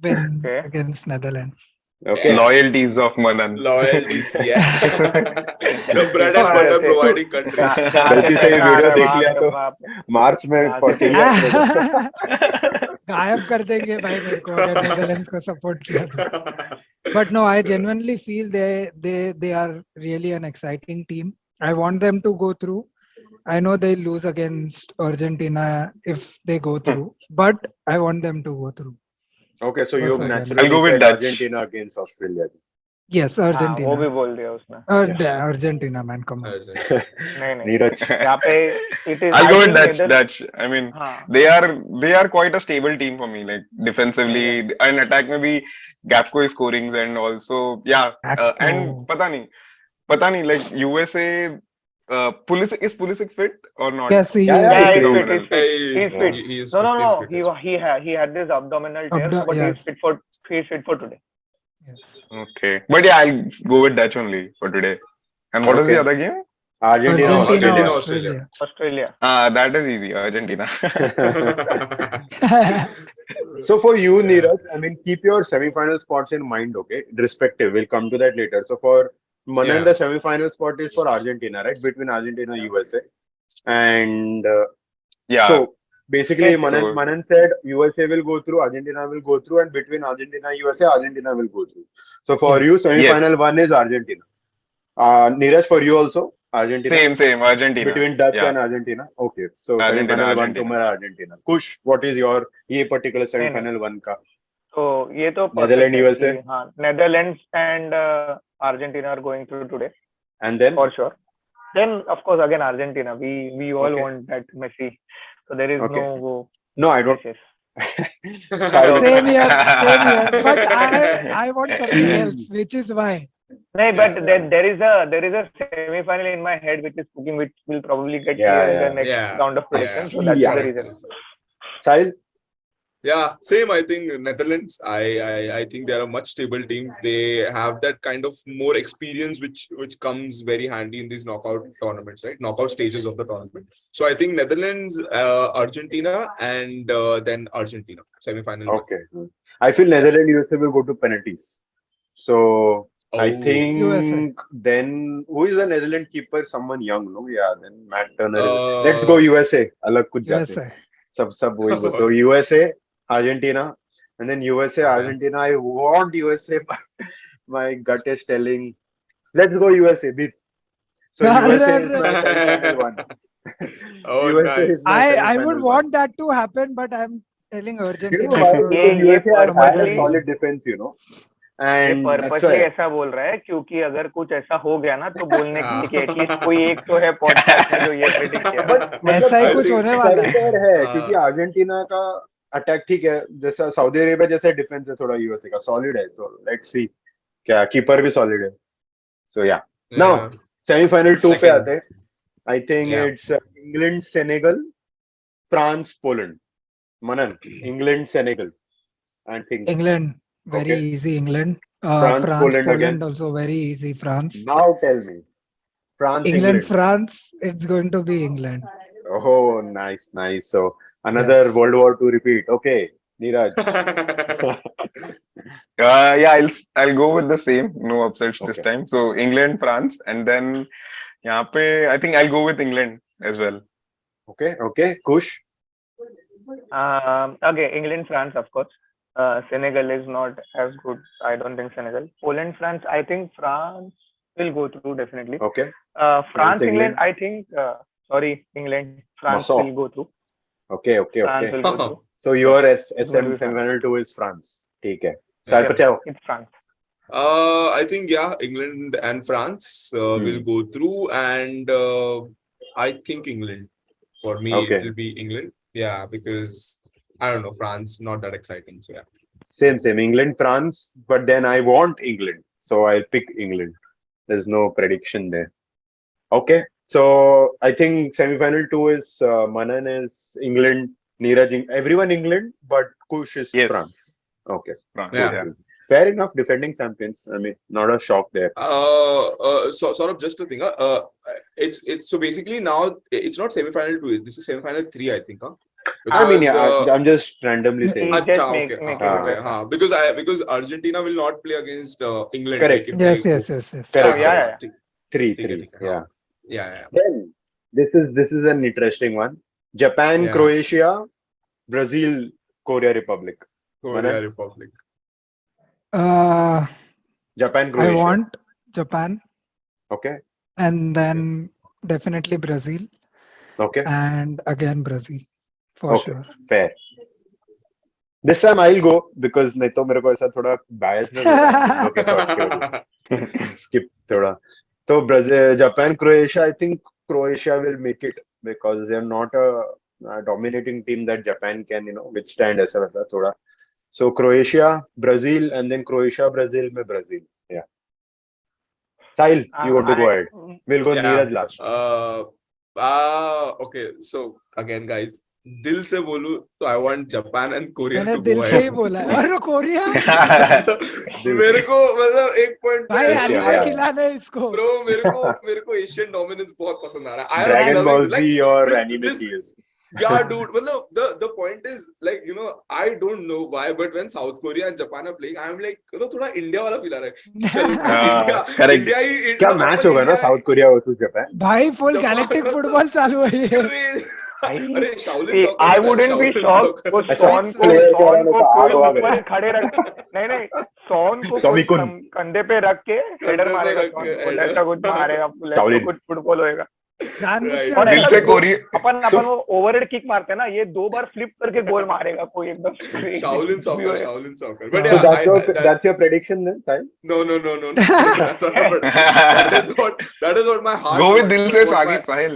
B: win
D: Okay.
B: against Netherlands.
A: Okay.
E: Loyalties of Manan.
C: Loyalty. Yeah. The bread and
D: हाँ,
C: butter
D: ऐसे.
C: providing country.
A: गलती से ये वीडियो देख लिया तो
D: वहाँ पे.
A: मार्च में
D: हाँ,
A: ऑस्ट्रेलिया को
B: गायब कर देंगे भाई मेरे को अगर नेदरलैंड्स को सपोर्ट किया तो. But no, I genuinely feel they are really an exciting team. I want them to go through. I know they lose against Argentina if they go through, but I want them to go through.
A: Okay, so you
B: Also,
A: naturally
E: I'll go with
A: said
E: Dutch.
A: Argentina against Australia.
B: Yes,
D: हाँ वो
B: Argentina.
D: भी बोल दिया उसने.
B: Argentina, man, come on.
C: Argentina.
D: नहीं नहीं
A: Neeraj.
D: यहाँ पे it is.
E: I'll
D: I
E: go with
D: think
E: Dutch. I mean,
D: हाँ
E: they are quite a stable team for me. Like defensively and attack में भी Gapco is scorings and also and
B: Gakpo.
E: पता नहीं like USA Pulisic fit or not?
B: Yes, he
A: Yeah,
B: is.
A: yeah,
D: yeah
A: it's
D: he's
A: great.
D: fit
C: He's
D: he's fit he's fit.
C: he is
D: No
C: fit.
D: no
C: He's
D: no
C: fit as well.
D: he had this abdominal tear but
B: Yes.
D: he's fit for today.
B: Yes.
E: Okay, but yeah, I'll go with Dutch only for today. And what was the
A: Okay.
E: other game?
A: Argentina,
B: Argentina,
C: Australia.
D: Australia.
E: That is easy, Argentina.
A: So for you,
C: Yeah.
A: Neeraj, I mean, keep your semi-final spots in mind, okay? Respective. We'll come to that later. So for Manan,
C: Yeah.
A: the semi-final spot is for Argentina, right? Between Argentina and USA. And
E: Yeah.
A: so basically,
D: Yes,
A: Manan,
E: So
A: Manan said USA will go through, Argentina will go through, and between Argentina and USA, Argentina will go through. So for you,
B: Yes.
A: semi-final one is Argentina. Neeraj, for you also, Argentina.
E: same Argentina.
A: Between Dutch
E: Yeah,
A: and Argentina. Okay. So
E: Argentina,
A: semi-final one
E: Argentina.
A: तुम्हारा Argentina. Kush, what is your ये particular
D: नहीं नहीं
A: semi-final one का?
D: तो ये तो perfect
A: Netherlands,
D: है
A: USA,
D: कि हाँ Netherlands and Argentina are going through today
A: and then
D: for sure. Then of course again Argentina. We all
A: Okay.
D: want that Messi. So there is
A: Okay.
D: no
A: no, I don't.
D: yes.
A: Sahil,
B: Same here. But I want something else, which is why.
D: No, but there is a semi-final in my head which is cooking, which will probably get
A: Yeah,
D: clear in the
A: yeah.
D: next
C: Yeah.
D: round of
C: Yeah.
D: prediction. So that's
A: Yeah.
D: the reason.
A: Sahil,
C: Yeah, same. I think Netherlands. I think they are a much stable team. They have that kind of more experience, which comes very handy in these knockout tournaments, right? Knockout stages of the tournament. So I think Netherlands, Argentina, and then Argentina semi-final.
A: okay. I feel Netherlands USA will go to penalties. So I
C: Oh.
B: USA.
A: think then who is the Netherlands keeper? Someone young, no? Yeah, then Matt Turner. Let's go USA. अलग कुछ जाते हैं.
B: USA.
A: सब वही बोलते. So USA, Argentina, and then USA,
C: Okay.
A: Argentina. I want USA, but my gut is telling, let's go USA. Beat. So USA is my semi-final one.
C: Oh,
A: USA
C: nice.
A: is my
B: I
A: semi-final
B: would
A: one.
B: want that to happen, but I'm telling
A: You know
B: Argentina.
A: why?
B: to-
A: Because
D: ये
A: USA has had a
D: purposely
A: solid defense, you know,
D: ये
A: and that's
D: purposely
A: why.
D: ऐसा बोल रहा है क्योंकि अगर कुछ ऐसा हो गया ना तो बोलने के लिए कि
C: हाँ.
D: एटलीस्ट कोई एक तो है पॉडकास्ट में जो ये प्रेडिक्ट किया.
A: But मतलब
B: ऐसा ही
C: I
B: कुछ
C: think-
B: होने वाला है.
A: fair है
C: हाँ.
A: क्योंकि अर्जेंटीना का अटैक ठीक है जैसा सऊदी अरेबिया जैसा डिफेंस है थोड़ा यूएसए का सॉलिड है तो लेट्स सी क्या कीपर भी सॉलिड है सो या नाउ
C: Yeah.
A: सेमीफाइनल 2 पे
E: Second.
A: आते हैं I think
C: Yeah.
A: It's England Senegal France Poland Manan England Senegal I think
B: England, very
A: Okay.
B: easy. England.
A: France,
B: France,
A: Poland
B: Poland
A: again.
B: also very easy. France.
A: Now tell me France
B: England,
A: इंग्लैंड
B: France. It's going to be England.
A: oh nice so another
B: Yes.
A: world war to repeat okay Neeraj
E: Yeah, I'll go with the same. No upsets this
A: Okay.
E: time. So England, France, and then यहाँ पे I think I'll go with England as well.
A: okay Kush
D: Okay, England, France, of course. Senegal is not as good. I don't think Senegal. Poland, France. I think France will go through definitely.
A: okay
D: France,
A: England.
D: England. I think. Sorry, England. France
A: Massaw.
D: will go through.
A: okay
D: France will go through.
A: So your
D: It's going to
A: SM
D: be France.
A: semifinal 2 is France. ठीक है. Sahil
C: Yeah.
A: Patel.
D: It's France.
C: I think England and France will go through, and I think England. For me,
A: Okay.
C: it will be England. Yeah, because I don't know, France not that exciting. So yeah.
A: Same. England, France. But then I want England. So I'll pick England. There's no prediction there. Okay. So I think semifinal 2 is Manan is England, Neeraj, everyone England, but Kush is
E: Yes.
A: France. Okay.
E: France,
C: Yeah.
E: yeah.
A: Fair enough. Defending champions. I mean, not a shock there.
C: So sort of just a thing. It's so basically now it's not semi-final 2. This is semi-final 3, I think.
A: I mean, yeah,
C: Because,
A: I'm just randomly saying.
D: He just
C: Acha,
D: make
C: okay,
D: it
C: okay,
D: better.
C: because Argentina will not play against England.
A: Correct.
C: Like, if
B: Yes,
C: they
B: yes,
C: go-
B: yes, yes.
A: Correct.
D: Yeah, yeah.
C: ठीक-
A: Three.
C: ठीक है,
A: Yeah.
C: yeah.
A: Then this is an interesting one. Japan,
C: Yeah.
A: Croatia, Brazil, Korea Republic.
C: Korea
A: Manan?
C: Republic.
A: Japan,
B: I
A: Croatia.
B: want Japan,
A: Okay.
B: and then definitely Brazil,
A: Okay.
B: and again Brazil for
A: Okay.
B: sure.
A: Fair. This time I'll go because नहीं तो मेरे को ऐसा थोड़ा biasness हो रहा है इन लोग के thoughts की वजह से. Skip थोड़ा. तो Brazil, Japan, Croatia. I think Croatia will make it because they are not a dominating team that Japan can withstand ऐसा वैसा थोड़ा. So Croatia, Brazil, and then Croatia, Brazil में Brazil. Yeah. Sahil, you want to go ahead? We'll go Neeraj last.
C: Okay. So again, guys, दिल से बोलूं तो I want Japan and Korea
B: मैंने
C: to
B: दिल
C: go
B: से ही
C: ahead.
B: बोला है। और कोरिया
C: मेरे को मतलब एक पॉइंट
B: भाई
C: पे
B: हलवा
A: yeah.
B: खिलाने इसको।
C: ब्रो मेरे को एशियन डोमिनेंस बहुत पसंद आ रहा है. I am
A: Dragon
C: loving
A: Ball Z और
C: this,
A: anime
C: this,
A: series.
C: yeah, dude. मतलब the point is like I don't know why, but when South Korea and Japan are playing, I'm like थोड़ा India वाला feel आ रहा है. चल India
E: correct.
C: India ही
A: क्या match होगा ना साउथ कोरिया वर्सेस जापान.
B: भाई फुल गैलेक्टिक फुटबॉल चालू है।
C: अरे शाओलिन सॉकर
D: I
C: पता है,
D: wouldn't be
C: Shaolin
D: shocked
C: soccer.
D: वो
A: ऐसा
D: सॉन को
A: player को
D: पूरे
A: आग वाग
D: ऊपर खड़े रख नहीं सॉन को
A: टॉमी कुन.
D: कंधे पे रख के हेडर
C: पे
D: मारेगा
C: रख के
D: सॉन को
C: header.
D: ऐसा कुछ मारेगा
A: शाओलिन.
D: कुछ फुटबॉल होएगा
B: जानबूझ के
C: Right.
D: और
E: दिल
D: ऐसा
E: से
D: गोल
E: कोरिया
D: अपन वो ओवरहेड किक मारते हैं ना ये 2 बार फ्लिप करके गोल मारेगा कोई एकदम
C: Shaolin soccer,
D: होएगा।
C: Shaolin soccer. But
A: So
C: yeah,
A: that's your prediction then, Sahil?
C: no. That's not my prediction. That is what my heart.
E: Go with
C: wants,
E: दिल
C: but
E: से
C: what
E: Sagi
C: my-
E: Sahil.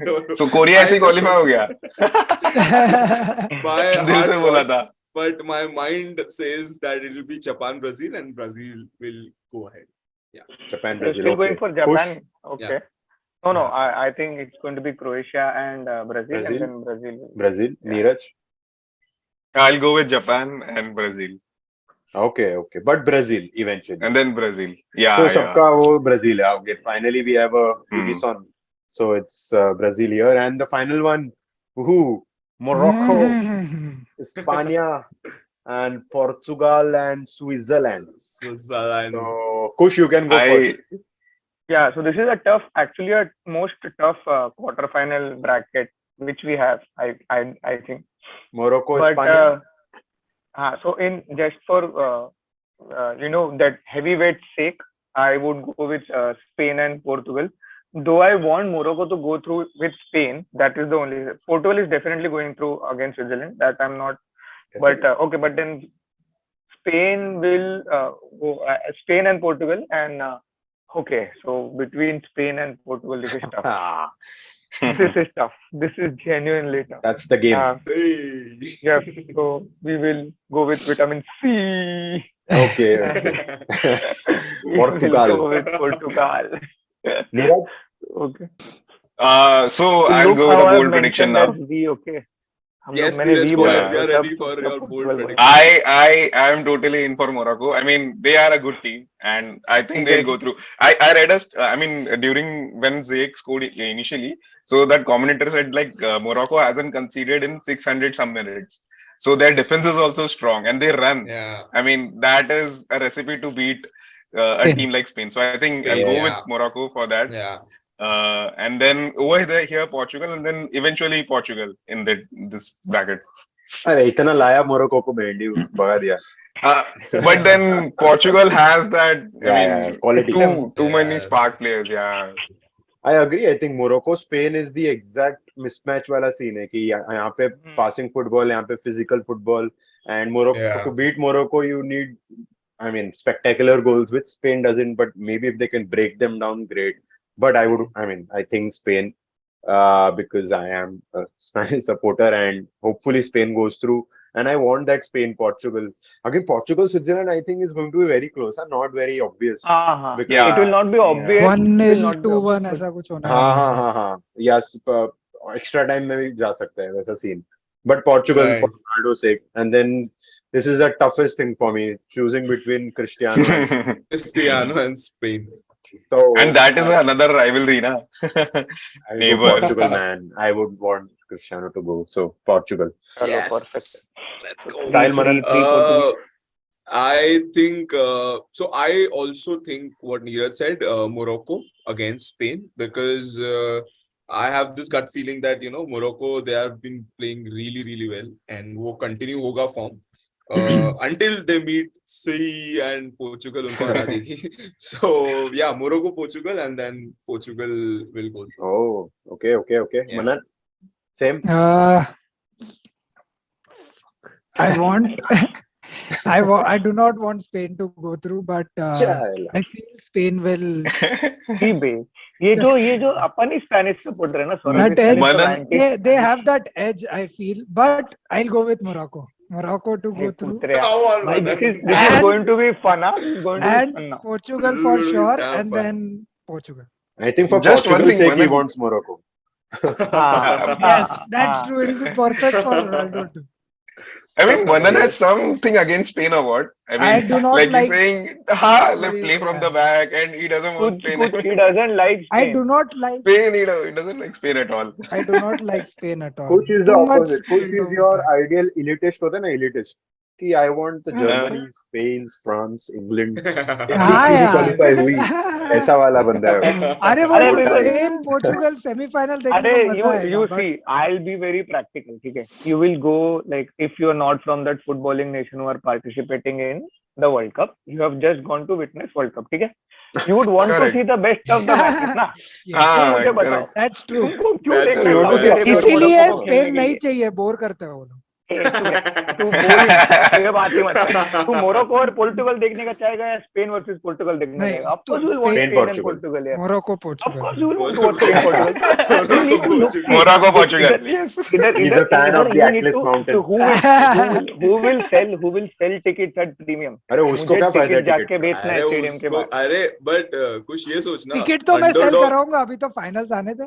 C: No.
E: So Korea ऐसे
C: I know.
E: Qualify हो गया.
C: My
E: दिल
C: heart
E: से बोला
C: wants,
E: था.
C: but my mind says that it will be Japan, Brazil, and Brazil will go ahead.
A: Japan,
D: You're
A: Brazil.
D: still
A: Okay.
D: going for Japan.
A: Kush,
D: Okay. No. I think it's going to be Croatia and Brazil,
A: Brazil?
D: and then Brazil.
A: Brazil.
D: Yeah.
A: Neeraj.
E: I'll go with Japan and Brazil.
A: Okay. But Brazil eventually.
E: And then Brazil. Yeah,
A: So
E: yeah.
A: सबका वो Brazil है. Okay. Finally we have a unison. So it's Brazil here, and the final one. Who? Morocco, España, and Portugal and Switzerland.
C: Switzerland.
A: So Kush, you can go first.
D: Yeah, so this is actually a most tough quarterfinal bracket which we have. I think.
A: Morocco,
D: But
A: España.
D: so in just for that heavyweight sake, I would go with Spain and Portugal. Though I want Morocco to go through with Spain, that is the only. Portugal is definitely going through against Switzerland. That I'm not. But okay, but then Spain will go Spain and Portugal and okay. So between Spain and Portugal, this is tough.
A: Ah,
D: This is tough. This is genuinely tough.
A: that's the game.
C: Hey.
D: Yes. So we will go with vitamin C.
A: Okay.
D: We will
A: Portugal.
D: go with Portugal.
A: Neeraj?
D: Okay.
E: So I'll
D: Look
E: go with
D: how
E: a
D: I've
E: bold prediction
D: mentioned
E: now.
D: as we okay. हम
C: Yes,
D: लोग मैंने
C: Neeraj,
D: V
C: go
D: बोला
C: ahead. We are
D: मतलब
C: ready for your bold
D: Portugal बोला।
C: prediction.
E: I am totally in for Morocco. I mean, they are a good team, and I think they'll go through. I read I mean, during when Ziyech scored initially, so that commentator said like Morocco hasn't conceded in 600 some minutes, so their defense is also strong and they run.
C: Yeah.
E: I mean, that is a recipe to beat a team like Spain. So I think I'll
C: Spain,
E: go with
C: yeah.
E: Morocco for that.
C: Yeah.
E: And then over there here Portugal, and then eventually Portugal in this bracket.
A: अरे इतना लाया Morocco को Mendy भगा दिया.
E: But then Portugal has that. I mean,
A: quality.
E: too many
C: Yeah.
E: spark players. Yeah.
A: I agree. I think Morocco Spain is the exact mismatch वाला scene है कि यहाँ पे passing football, यहाँ पे physical football, and Morocco
C: Yeah.
A: to beat Morocco you need, I mean, spectacular goals, which Spain doesn't. But maybe if they can break them down, great. But I think Spain, because I am a Spanish supporter, and hopefully Spain goes through. And I want that Spain Portugal. Again, Portugal Switzerland I think is going to be very close, not very obvious.
D: हाँ
A: Because-
E: Yeah.
D: It will not be obvious.
B: 1-0, 2-1 ऐसा कुछ होने वाला है।
A: हाँ. Yes, extra time में भी जा सकता है वैसा scene. But Portugal
C: Right.
A: for Ronaldo's sake, and then this is the toughest thing for me, choosing between Cristiano and
C: Cristiano and Spain.
A: so.
E: And that is another rivalry, na?
A: I
E: neighbor.
A: go Portugal, man. I would want Cristiano to go. So Portugal.
D: चलो perfect.
C: Let's go.
A: Style Manan.
C: I think so. I also think what Neeraj said, Morocco against Spain, because I have this gut feeling that Morocco, they have been playing really, really well, and वो continue होगा form until they meet Sahi and Portugal. उनको हरा देगी. So yeah, Morocco, Portugal, and then Portugal will go through.
A: Oh, okay.
C: Yeah.
A: Manan, same.
B: I do not want Spain to go through, but I feel Spain will.
D: ही बे ये जो अपन ही Spanish supporter है ना Saurabh,
B: That edge,
E: Manan-
B: they have that edge, I feel, but I'll go with Morocco to go through,
C: Come on,
D: भाई
C: man.
D: this is
B: And-
D: going to be fun, huh? This is going to be fun
B: and
D: now.
B: Portugal
C: This
B: for
C: is
B: sure,
C: damn
B: and
C: fun.
B: then Portugal.
A: I think for
E: Just one
A: Portugal's
E: thing,
A: sake, he
E: Manan.
A: wants Morocco.
B: Yes, that's true. It'll be perfect for Ronaldo too.
E: I mean, Manan has something against Spain or what? I mean,
B: I do not
E: like he's
B: like.
E: saying, let's play from the
B: Yeah.
E: back, and he doesn't want Spain.
D: कुछ he doesn't like
B: I
D: Spain.
B: do not like.
E: Spain, he doesn't like Spain at all.
B: I do not like Spain at all.
A: Kush is the
B: Too much
A: opposite. Kush
B: into
A: is your
B: that.
A: ideal elitist होता है ना elitist. कि I want the Germany, Spain, France, England.
B: हाँ
A: भी
B: यार.
A: qualify हुई. ऐसा वाला बंदा है वो.
B: अरे वो
D: अरे
B: जो
D: because-
B: स्पेन पोर्चुगल सेमीफाइनल देखने
D: अरे
B: में मजा आएगा.
D: you
B: but
D: see, I'll be very practical. ठीक है, you will go like if you are not from that footballing nation who are participating in the World Cup, you have just gone to witness World Cup. ठीक है, you would want to
E: Correct.
D: see the best of the matches ना.
B: yes,
E: हाँ,
D: मुझे बताओ,
E: correct.
B: that's true.
D: तुमको क्यों
C: That's
D: देखना
C: true,
D: चाहोगे
C: that's
D: मेरे
C: true.
B: इसीलिए
D: World Cup को खेलने
B: स्पेन
D: के
B: नहीं
D: लिए?
B: चाहिए, बोर करते हो वो लोग.
D: तू बोल ये बात ही मत कर. तू मोरक्को और पोर्टुगल देखने का चाहेगा या स्पेन वर्सेस पोर्टुगल देखने का
B: नहीं,
D: चाहेगा? Of
B: तो
D: course you will want
A: Spain,
D: Spain and
A: Portugal.
D: Portugal, yeah.
B: Morocco
D: Of course
B: Portugal.
D: you will want to watch Spain Portugal. You need to look.
E: Morocco, Portugal. Yes.
A: He's a fan of the Atlas Mountains.
D: Who will sell tickets at premium?
A: अरे उसको
D: मुझे
A: क्या फायदा है
D: ticket जाके
A: ticket?
D: बेचना है
C: अरे
D: स्टेडियम के
C: उसको
D: बाद.
C: अरे बट कुछ ये सोचना
B: टिकट तो मैं सेल
C: underdog-
B: कराऊंगा, अभी तो फाइनल्स आने थे.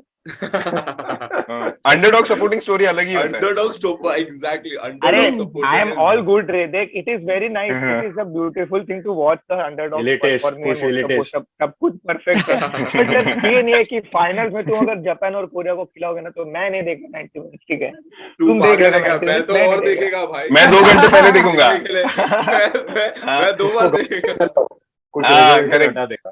E: अंडरडॉग सपोर्टिंग स्टोरी अलग ही होता है.
C: underdog stop exactly
D: अरे
C: underdog supporting
D: I am
C: is-
D: all good रे. देख, it is very nice. It is a beautiful thing to watch the underdog
A: Elitist,
D: performing
A: push
D: and
A: elitist.
D: सब कुछ perfect है. But just ये नहीं है कि फाइनल्स में तुम अगर जापान और कोरिया को खिलाओगे ना तो मैं नहीं देखूंगा 90 मिनट. ठीक है,
C: तू
D: तुम देख
C: पागल
D: लेना
C: है क्या?
D: 90
C: मैं
D: मिनट,
C: तो
D: मैं
C: और
D: नहीं
C: देखेगा भाई.
E: मैं 2 घंटे पहले देखूंगा.
C: देखने के लिए मैं 2 बार देखेगा.
A: कुछ
E: हाँ,
A: result
E: correct.
A: हटा देगा.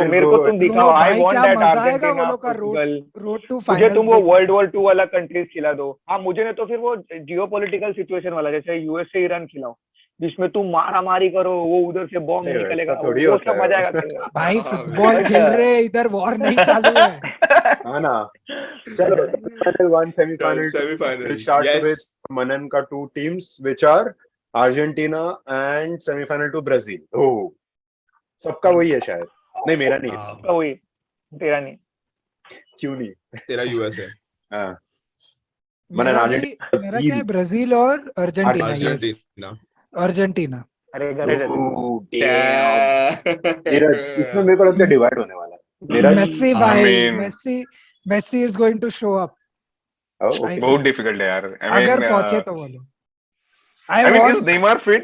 D: मेरे को तुम दिखाओ.
B: Bro,
D: आई
B: भाई
D: वांट
B: क्या
D: दैट
B: मजा आएगा वो
D: अर्जेंटीना
B: लोग का
D: पोर्टुगल.
B: रोड टू
D: मुझे
B: फाइनल्स.
D: तुम वो वर्ल्ड वॉर 2 वाला कंट्रीज खिला दो. हाँ, मुझे नहीं तो फिर वो जियोपॉलिटिकल सिचुएशन वाला, जैसे यूएसए ईरान खिलाओ, जिसमें तुम मारा मारी करो, वो उधर से बॉम्ब
A: नहीं,
D: निकलेगा,
A: वैसा थोड़ी
D: वो
A: होता
D: सब
A: है.
D: मजा आएगा खेलने में.
B: भाई
C: हाँ,
B: फुटबॉल
D: बिल्कुल.
B: खेल रहे, इधर वॉर नहीं चालू है.
A: हाँ ना. चलो final one semi-final.
C: Semi-final.
A: We'll start
C: Yes.
A: with Manan का 2 teams which are Argentina and semi-final to Brazil. Oh, सबका वही है शायद. नहीं मेरा नहीं है.
C: हाँ,
D: तो वही तेरा नहीं.
A: क्यों नहीं?
C: तेरा यूएस है.
A: हाँ.
B: मेरा क्या है, ब्राजील और अर्जेंटीना.
C: अर्जेंटीना.
B: अर्जेंटीना.
D: अरे गलत है.
A: Oh, damn. नीरज, इसमें मेरे को लगता है डिवाइड होने वाला है. नीरज.
B: मेसी
E: I
B: भाई,
E: mean-
B: Messi is going to show up.
A: Oh, okay.
E: बहुत डिफिकल्ट है यार.
B: अगर पहुंचे तो वो लोग.
E: I mean, is Neymar fit?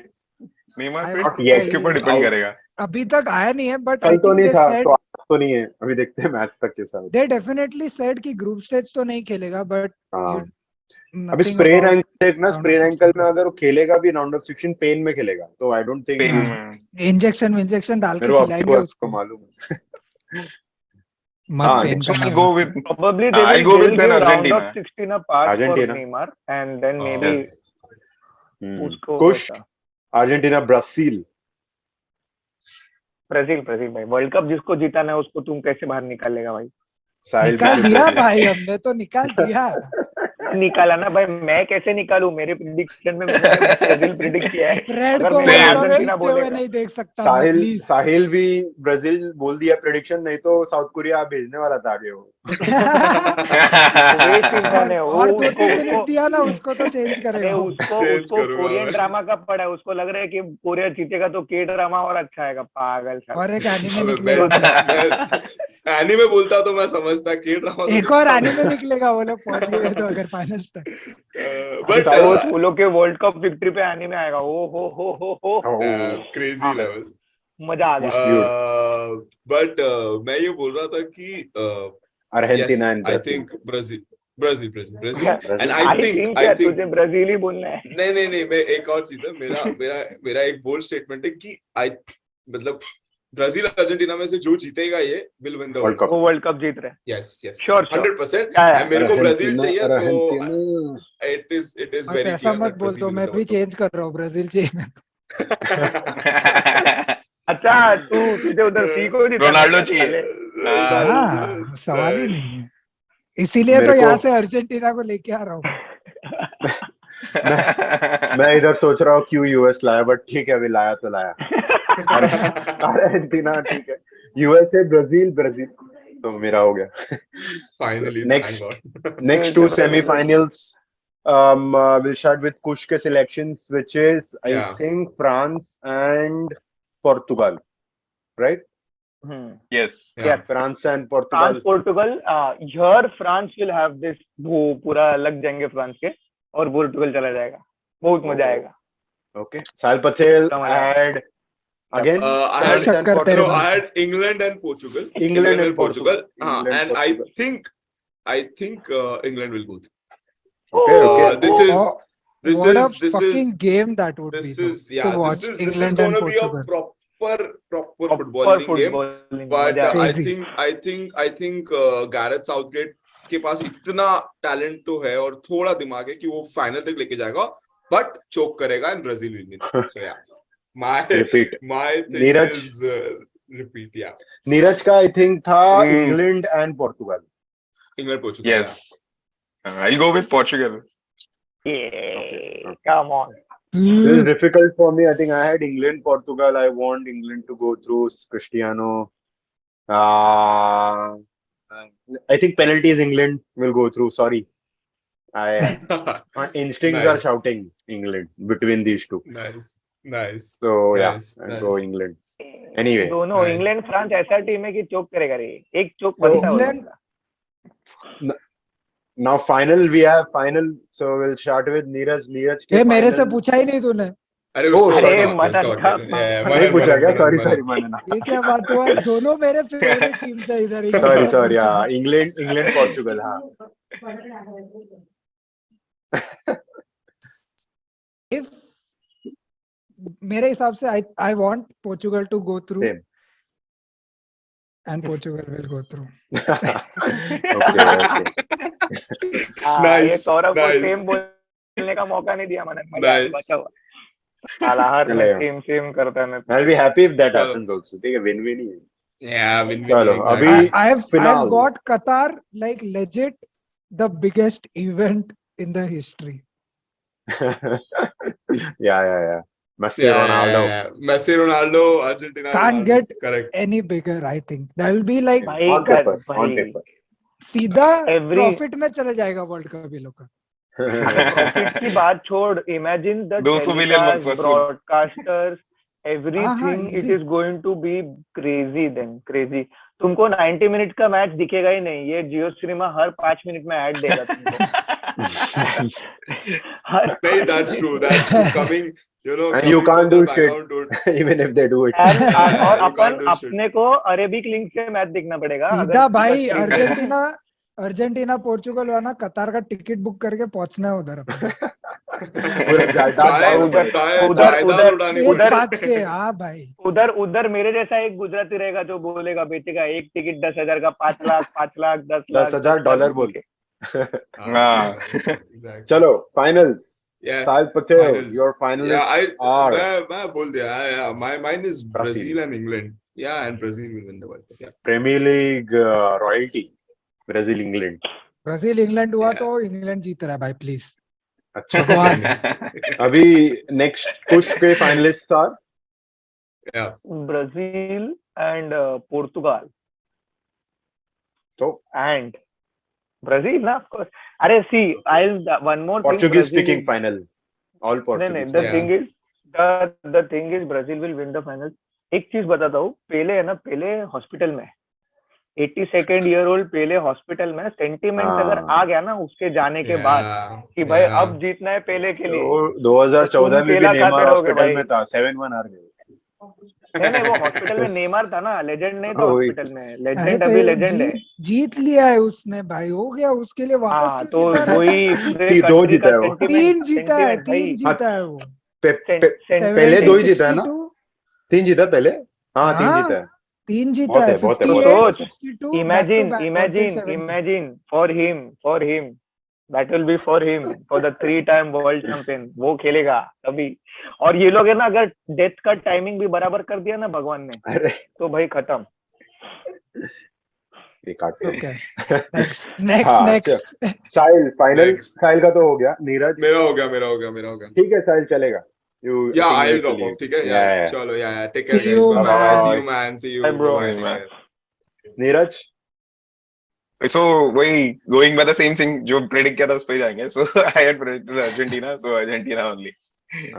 E: Neymar
B: I
E: fit?
B: want-
E: इसके ऊपर डिपेंड
C: Out.
E: करेगा.
B: अभी तक आया नहीं है, बट
A: कल तो नहीं था, तो आज तो नहीं है. अभी देखते हैं मैच तक के साथ.
B: दे डेफिनेटली सेड कि ग्रुप स्टेज तो नहीं खेलेगा, बट
A: हाँ. अभी स्प्रेन एंकल ना, स्प्रेन एंकल में अगर वो खेलेगा भी राउंड ऑफ 16 पेन में खेलेगा, तो आई डोंट थिंक
E: Spain
A: मेरे
E: में.
B: इंजेक्शन डाल के
A: को
B: खिलाएंगे
A: आपको
B: उसको.
A: मालूम है.
B: मत
A: हाँ,
B: पेन
E: So
B: का
E: I'll
B: नाम
E: go
B: मत.
E: with
D: Probably
E: I'll go with then
D: round
E: Argentina.
D: of 16 a pass
A: Argentina.
D: for Neymar and then maybe
A: Yes.
D: उसको
A: Kush, Argentina, Brazil.
D: ब्राजील भाई. वर्ल्ड कप जिसको जीताना है उसको तुम कैसे बाहर निकालेगा भाई?
A: साहिल
B: निकाल दिया भाई, हमने तो निकाल दिया.
D: निकाला ना भाई, मैं कैसे निकालू? मेरे प्रिडिक्शन में मैंने ब्राजील प्रिडिक्ट किया है.
B: फ्रेड
D: अगर
B: को
D: मैं
E: Same.
B: जीतते
D: अर्जेंटीना
B: हुए
D: बोलेगा,
B: नहीं देख सकता.
A: साहिल
B: प्लीज.
A: साहिल भी ब्राजील बोल दिया प्रेडिक्शन, नहीं तो साउथ कोरिया भेजने वाला था आगे वो.
D: वेस्ट इंसान है वो.
B: और 2-3
D: उसको
B: मिनट दिया ना उसको तो चेंज
D: अरे
B: करेगा.
D: उसको
C: Change
D: उसको
C: करूंगा
D: कोरियन
C: मैं.
D: ड्रामा का पड़ा है. उसको लग रहा है कि कोरिया जीतेगा तो के ड्रामा और अच्छा आएगा. पागल साला.
B: और एक एनिमे
C: मैं
B: निकलेगा.
C: एनीमे बोलता तो मैं समझता के ड्रामा.
B: एक और एनिमे निकलेगा, वो लोग पहुंच गए तो अगर फाइनल्स तक.
C: बट
D: वो लोग के वर्ल्ड कप विक्ट्री पे एनीमे आएगा. ओ हो
C: क्रेजी लेवल.
D: मजा आ गया.
C: बट मैं ये बोल रहा था कि
A: Argentina
C: yes,
A: and
C: I
A: Brazil.
C: think Brazil and
D: I think क्या तुझे ब्राजील ही बोलना है?
C: नहीं मैं एक और चीज है. मेरा एक बोल्ड स्टेटमेंट है कि मतलब ब्राजील अर्जेंटीना में से जो जीतेगा ये will win the
A: world cup.
D: वो वर्ल्ड कप जीत रहे.
C: Yes
D: Sure.
C: 100%.
D: Yeah.
C: मेरे को ब्राजील चाहिए तो
A: अर्जेंटीना.
C: it is
B: और
C: very
B: ऐसा
C: clear
B: मत
C: that
B: बोल
C: Brazil
B: दो,
C: will
B: मैं
C: win the
B: भी
C: World Cup.
B: चेंज कर रहा हूँ. ब्राजील चाहिए.
D: अच्छा तुझे उधर सी को जीतना
E: रोनाल्डो
D: है
E: चाहिए.
D: साले.
B: हाँ, सवाल ही नहीं है. इसीलिए तो
A: मेरे को-
B: यहाँ से अर्जेंटीना को लेके आ रहा हूँ.
A: मैं इधर सोच रहा हूँ क्यों यूएस लाया, बट ठीक है, अभी लाया तो लाया। अर्जेंटीना ठीक है, यूएसए ब्राजील, ब्राजील तो मेरा हो गया।
C: Finally, thank
A: Next,
C: God.
A: next two semi-finals. We'll start with Kush ke selections, which is I
C: Yeah.
A: think France and Portugal, right?
E: Yes.
C: Yeah.
A: France and Portugal.
D: France Portugal, here France will have this, वो पूरा लग जाएंगे France के और पोर्टुगल चला जाएगा, बहुत मजा आएगा।
A: Okay. Sahil Patel
D: Come on.
A: had again
C: I
A: France
C: had
A: and
B: Shakkar
A: Portugal.
C: no, I had England and Portugal.
A: England and Portugal. England,
C: And
A: Portugal.
C: I think England will go through.
A: Okay, okay.
C: This is
B: what a
C: this
B: fucking
C: is
B: game that would be
C: this
B: though,
C: is yeah
B: to watch
C: this is
B: England and
C: gonna be a
B: Portugal.
C: proper footballing game. But
B: Crazy.
C: I think Gareth Southgate के पास इतना talent तो है और थोड़ा दिमाग है कि वो फाइनल तक लेके जाएगा, बट चोक करेगा and Brazil will win. So yeah, my thing
A: Neeraj.
C: is repeat. Yeah,
A: Neeraj का I think था England and Portugal.
C: England Portugal.
E: Yes. I'll go with Portugal.
D: Yeah, come on.
A: This is difficult for me. I think I had England, Portugal. I want England to go through. Cristiano. I think penalties England will go through. Sorry. My instincts are
C: Nice.
A: shouting England between these two.
C: Nice.
A: So yeah,
C: Nice,
A: I'll
C: nice.
A: go England. Anyway.
D: दोनों
C: Nice.
D: England France ऐसा team है कि चोक करेगा रे, एक चोक
A: So,
D: बनता है वो लोग
B: England-
D: का।
A: Now final we have final. So we'll start with Neeraj. Neeraj के
B: ये मेरे से
A: final-
B: पूछा ही नहीं तूने।
C: अरे
A: Oh,
C: उसको
A: sorry.
C: उसका
D: मनन
C: उसका
D: था,
A: नहीं पूछा क्या? Sorry Manan.
B: ये क्या बात हुआ? दोनों मेरे फेवरेट टीम्स है इधर।
A: Sorry. Yeah, England, Portugal. हाँ.
B: If मेरे हिसाब से I want Portugal to go through.
A: Same.
B: And Portugal will go through.
A: Okay.
D: ये सौरभ को
C: nice.
D: सेम बोलने का मौका नहीं दिया मनन,
C: Nice.
D: बचा हुआ। साला हर
A: चलेगा।
D: सेम करता है मैं।
A: I'll be happy if that
C: चलो।
A: happens also. ठीक है, win-win ही है.
C: Yeah, win.
A: चलो,
C: Exactly.
A: अभी-
B: I've
A: Finale.
B: got Qatar like legit the biggest event in the history.
A: Yeah. Messi, Ronaldo.
C: Messi, Ronaldo, Argentina.
B: Can't
C: Ronaldo.
B: get
C: correct.
B: any bigger, I think. That will be like
D: भाई
A: On paper.
D: भाई
B: सीधा
D: Every-
B: profit में चले जाएगा world cup ये लोग का।
D: Profit की बात छोड़, इमेजिन द
E: 200 million लोग वसूल।
D: Broadcasters, everything, it
B: easy.
D: Is going to be crazy then crazy. तुमको 90 मिनट का मैच दिखेगा ही नहीं, ये जियो सिनेमा हर 5 मिनट में ऐड देगा तुमको।
C: नहीं, that's true. Coming,
A: And you
C: coming
A: can't
C: from
A: do
C: the
A: shit.
C: background, dude.
A: Even if they do it.
D: And और
C: You
D: upon
C: can't do shit.
D: अपने को अरेबिक लिंक से मैच देखना पड़ेगा।
B: सीधा
D: अगर
B: भाई
D: पूरा
B: अर्जेंटीना पोर्चुगल वाला कतार का टिकट बुक करके पहुंचना है उधर अपने।
A: पूरा
C: जायदाद उड़ानी
B: एक
C: पड़ेगी।
B: पाँच के, हाँ भाई।
D: उधर मेरे जैसा एक गुजराती रहेगा जो बोलेगा बेचेगा एक टिकट 10,000 का, 5 लाख, 5 लाख, 10 लाख,
A: 10,000 डॉलर बोल।
C: हाँ, exactly.
A: चलो final.
C: Yeah.
A: Sahil Patel,
C: Finals.
A: your finalists
C: Yeah,
A: are
C: मैं बोल दिया। Yeah, mine is
A: Brazil.
C: Brazil and England. Yeah, and Brazil will win the World Cup. Yeah.
A: Premier League royalty, Brazil, England.
B: Brazil England हुआ
C: Yeah.
B: तो England जीत रहा है भाई, please.
A: अच्छा,
B: भगवान।
A: अभी नेक्स्ट कुश के finalist are
C: Yeah.
D: Brazil and Portugal
A: तो
D: एंड ब्राजील ना, ऑफ कोर्स। अरे see I one more thing,
A: Portuguese speaking final, all
D: नहीं
A: Portuguese.
D: The
C: Yeah.
D: Thing is Brazil will win the final. एक चीज बताता हूँ, पहले है ना, पहले हॉस्पिटल में 82nd ईयर ओल्ड, पहले हॉस्पिटल में सेंटीमेंट
A: हाँ।
D: अगर आ गया ना उसके जाने के बाद कि भाई
C: Yeah.
D: अब जीतना है पहले के लिए।
A: तो 2014 में भी
D: केला खाते
A: नेमार
D: रहोगे
A: हॉस्पिटल
D: भाई।
A: में था, 7-1 हार गए।
D: नहीं वो हॉस्पिटल में नेमार था ना, लेजेंड नहीं था
A: वही।
D: हॉस्पिटल में,
B: अरे
D: लेजेंड अभी लेजेंड है।
B: जीत लिया है उसने भाई, हो गया, उसके लिए वापस
D: हाँ
B: क्यों
D: तो
B: जीता रहा है?
D: वही पूरे
A: दो
D: country
A: जीता
D: का
A: है वो।
D: sentiment-
B: तीन जीता है,
D: sentiment भाई।
B: तीन जीता है वो।
A: पहले दो ही जीता है ना?
B: 62,
A: 3 जीता पहले। हाँ, 3
B: हाँ,
A: जीता है।
B: तीन जीता
A: बहुत
B: है,
A: है, बहुत है,
B: 58,
D: बहुत है।
B: 62,
D: Imagine
B: back to back, और फिर 70।
D: imagine for him that will be for him, for the 3-time world champion, वो खेलेगा तभी। और ये लोग है ना, अगर डेथ का टाइमिंग भी बराबर कर दिया ना भगवान ने,
A: अरे
D: तो भाई खत्म।
A: काटते हैं।
B: Okay. Next.
A: हाँ,
B: Next.
A: साहिल फाइनल,
C: Next.
A: साहिल का तो हो गया, नीरज
C: मेरा हो गया
A: ठीक है, साहिल चलेगा। You,
C: Yeah,
A: I think you
C: I'll
A: need to
C: drop
A: leave.
C: off. ठीक है,
A: Yeah,
C: yeah,
A: yeah.
C: चलो, yeah, take
B: See
C: care, guys.
B: you,
C: Bye, bye,
A: man.
C: see you, man. See you.
D: Bye, bro.
C: Bye,
E: Bye, man.
C: bye.
A: Neeraj
E: So वही going by the same thing जो predict किया था उस पे ही जाएंगे. So I had predicted Argentina, so Argentina only.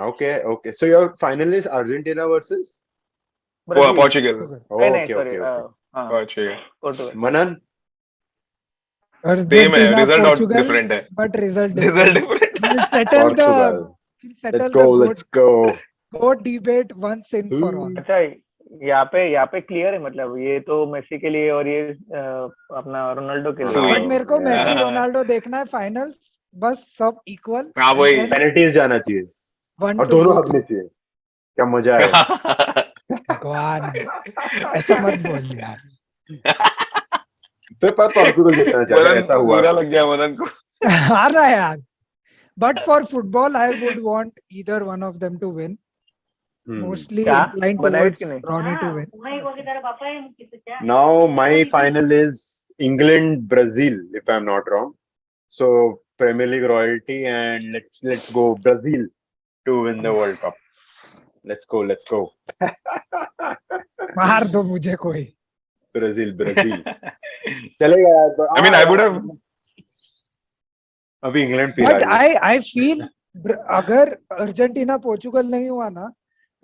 A: okay. So your final is Argentina versus
D: Brazil.
E: Portugal.
D: नहीं,
A: okay.
D: sorry. हाँ,
E: Portugal.
D: Portugal.
A: Manan
E: Same है,
B: Argentina,
E: result not
B: Portugal,
E: different है.
B: but result
E: Result
B: different.
E: different.
B: We'll settle
A: Portugal.
B: the
A: Let's go.
B: goat debate once and for all.
D: अच्छा, यहाँ पे clear है, मतलब ये तो मेसी के लिए और ये अपना रोनाल्डो के लिए।
E: Sweet.
B: बट मेरे को मेसी
E: Yeah.
B: रोनाल्डो देखना है फाइनल्स, बस सब इक्वल।
E: हाँ, वही।
A: पेनल्टीज जाना चाहिए और दोनों हकने चाहिए, क्या मजा है।
B: भगवान, ऐसा मत बोल यार।
A: फिर पर पोर्टुगल जीतना चाहिए, अगर ऐसा हुआ
E: बुरा लग गया मनन को।
B: आ रहा है यार। But for football, I would want either one of them to win. Mostly
D: क्या?
B: inclined
D: बनाए
B: towards
D: कि नहीं?
B: Ronnie to win.
A: Now my final is England Brazil, if I'm not wrong. So Premier League royalty, and let's go Brazil to win the World Cup. Let's go.
B: मार दो मुझे कोई।
A: Brazil चलेगा यार।
E: I mean, I would have.
A: अभी England फिर
B: But
A: आ गई।
B: I feel अगर अर्जेंटीना पोर्चुगल नहीं हुआ ना,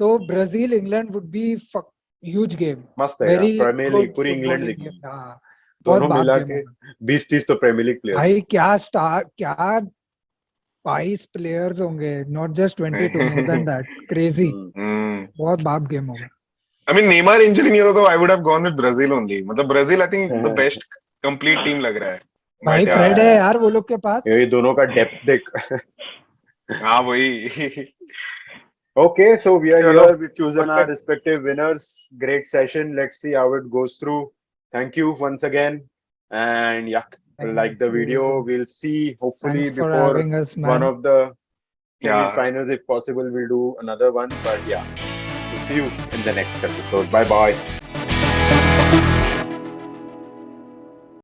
B: तो Brazil England would be huge game.
A: मस्त है
B: Very
A: प्रीमियर लीग
B: good
A: पूरी इंग्लैंड
B: footballing
A: लीग,
B: game. हाँ, बहुत
A: दोनों
B: बाप
A: मिला
B: game
A: के
B: होगा।
A: 20-30 तो प्रीमियर लीग प्लेयर।
B: भाई क्या 22 प्लेयर्स होंगे, not just 22, more than that. Crazy. बहुत बाप गेम होगा।
E: I mean, Neymar injury नहीं होता तो I would have gone with Brazil only. मतलब Brazil, I think the best complete team लग रहा है।
B: भाई
E: But,
B: फ्रेड है यार वो लोग के पास।
A: ये दोनों का डेप्थ देख।
E: हाँ वही।
A: Okay, so we are
D: Chalo.
A: here. We've chosen our respective winners. Great session. Let's see how it goes through. Thank you once again. And yeah, like the video. We'll see hopefully
B: Thanks for
A: before
B: having us, man.
A: one of the
E: Yeah.
A: finals, if possible, we'll do another one. But yeah, so see you in the next episode. Bye bye.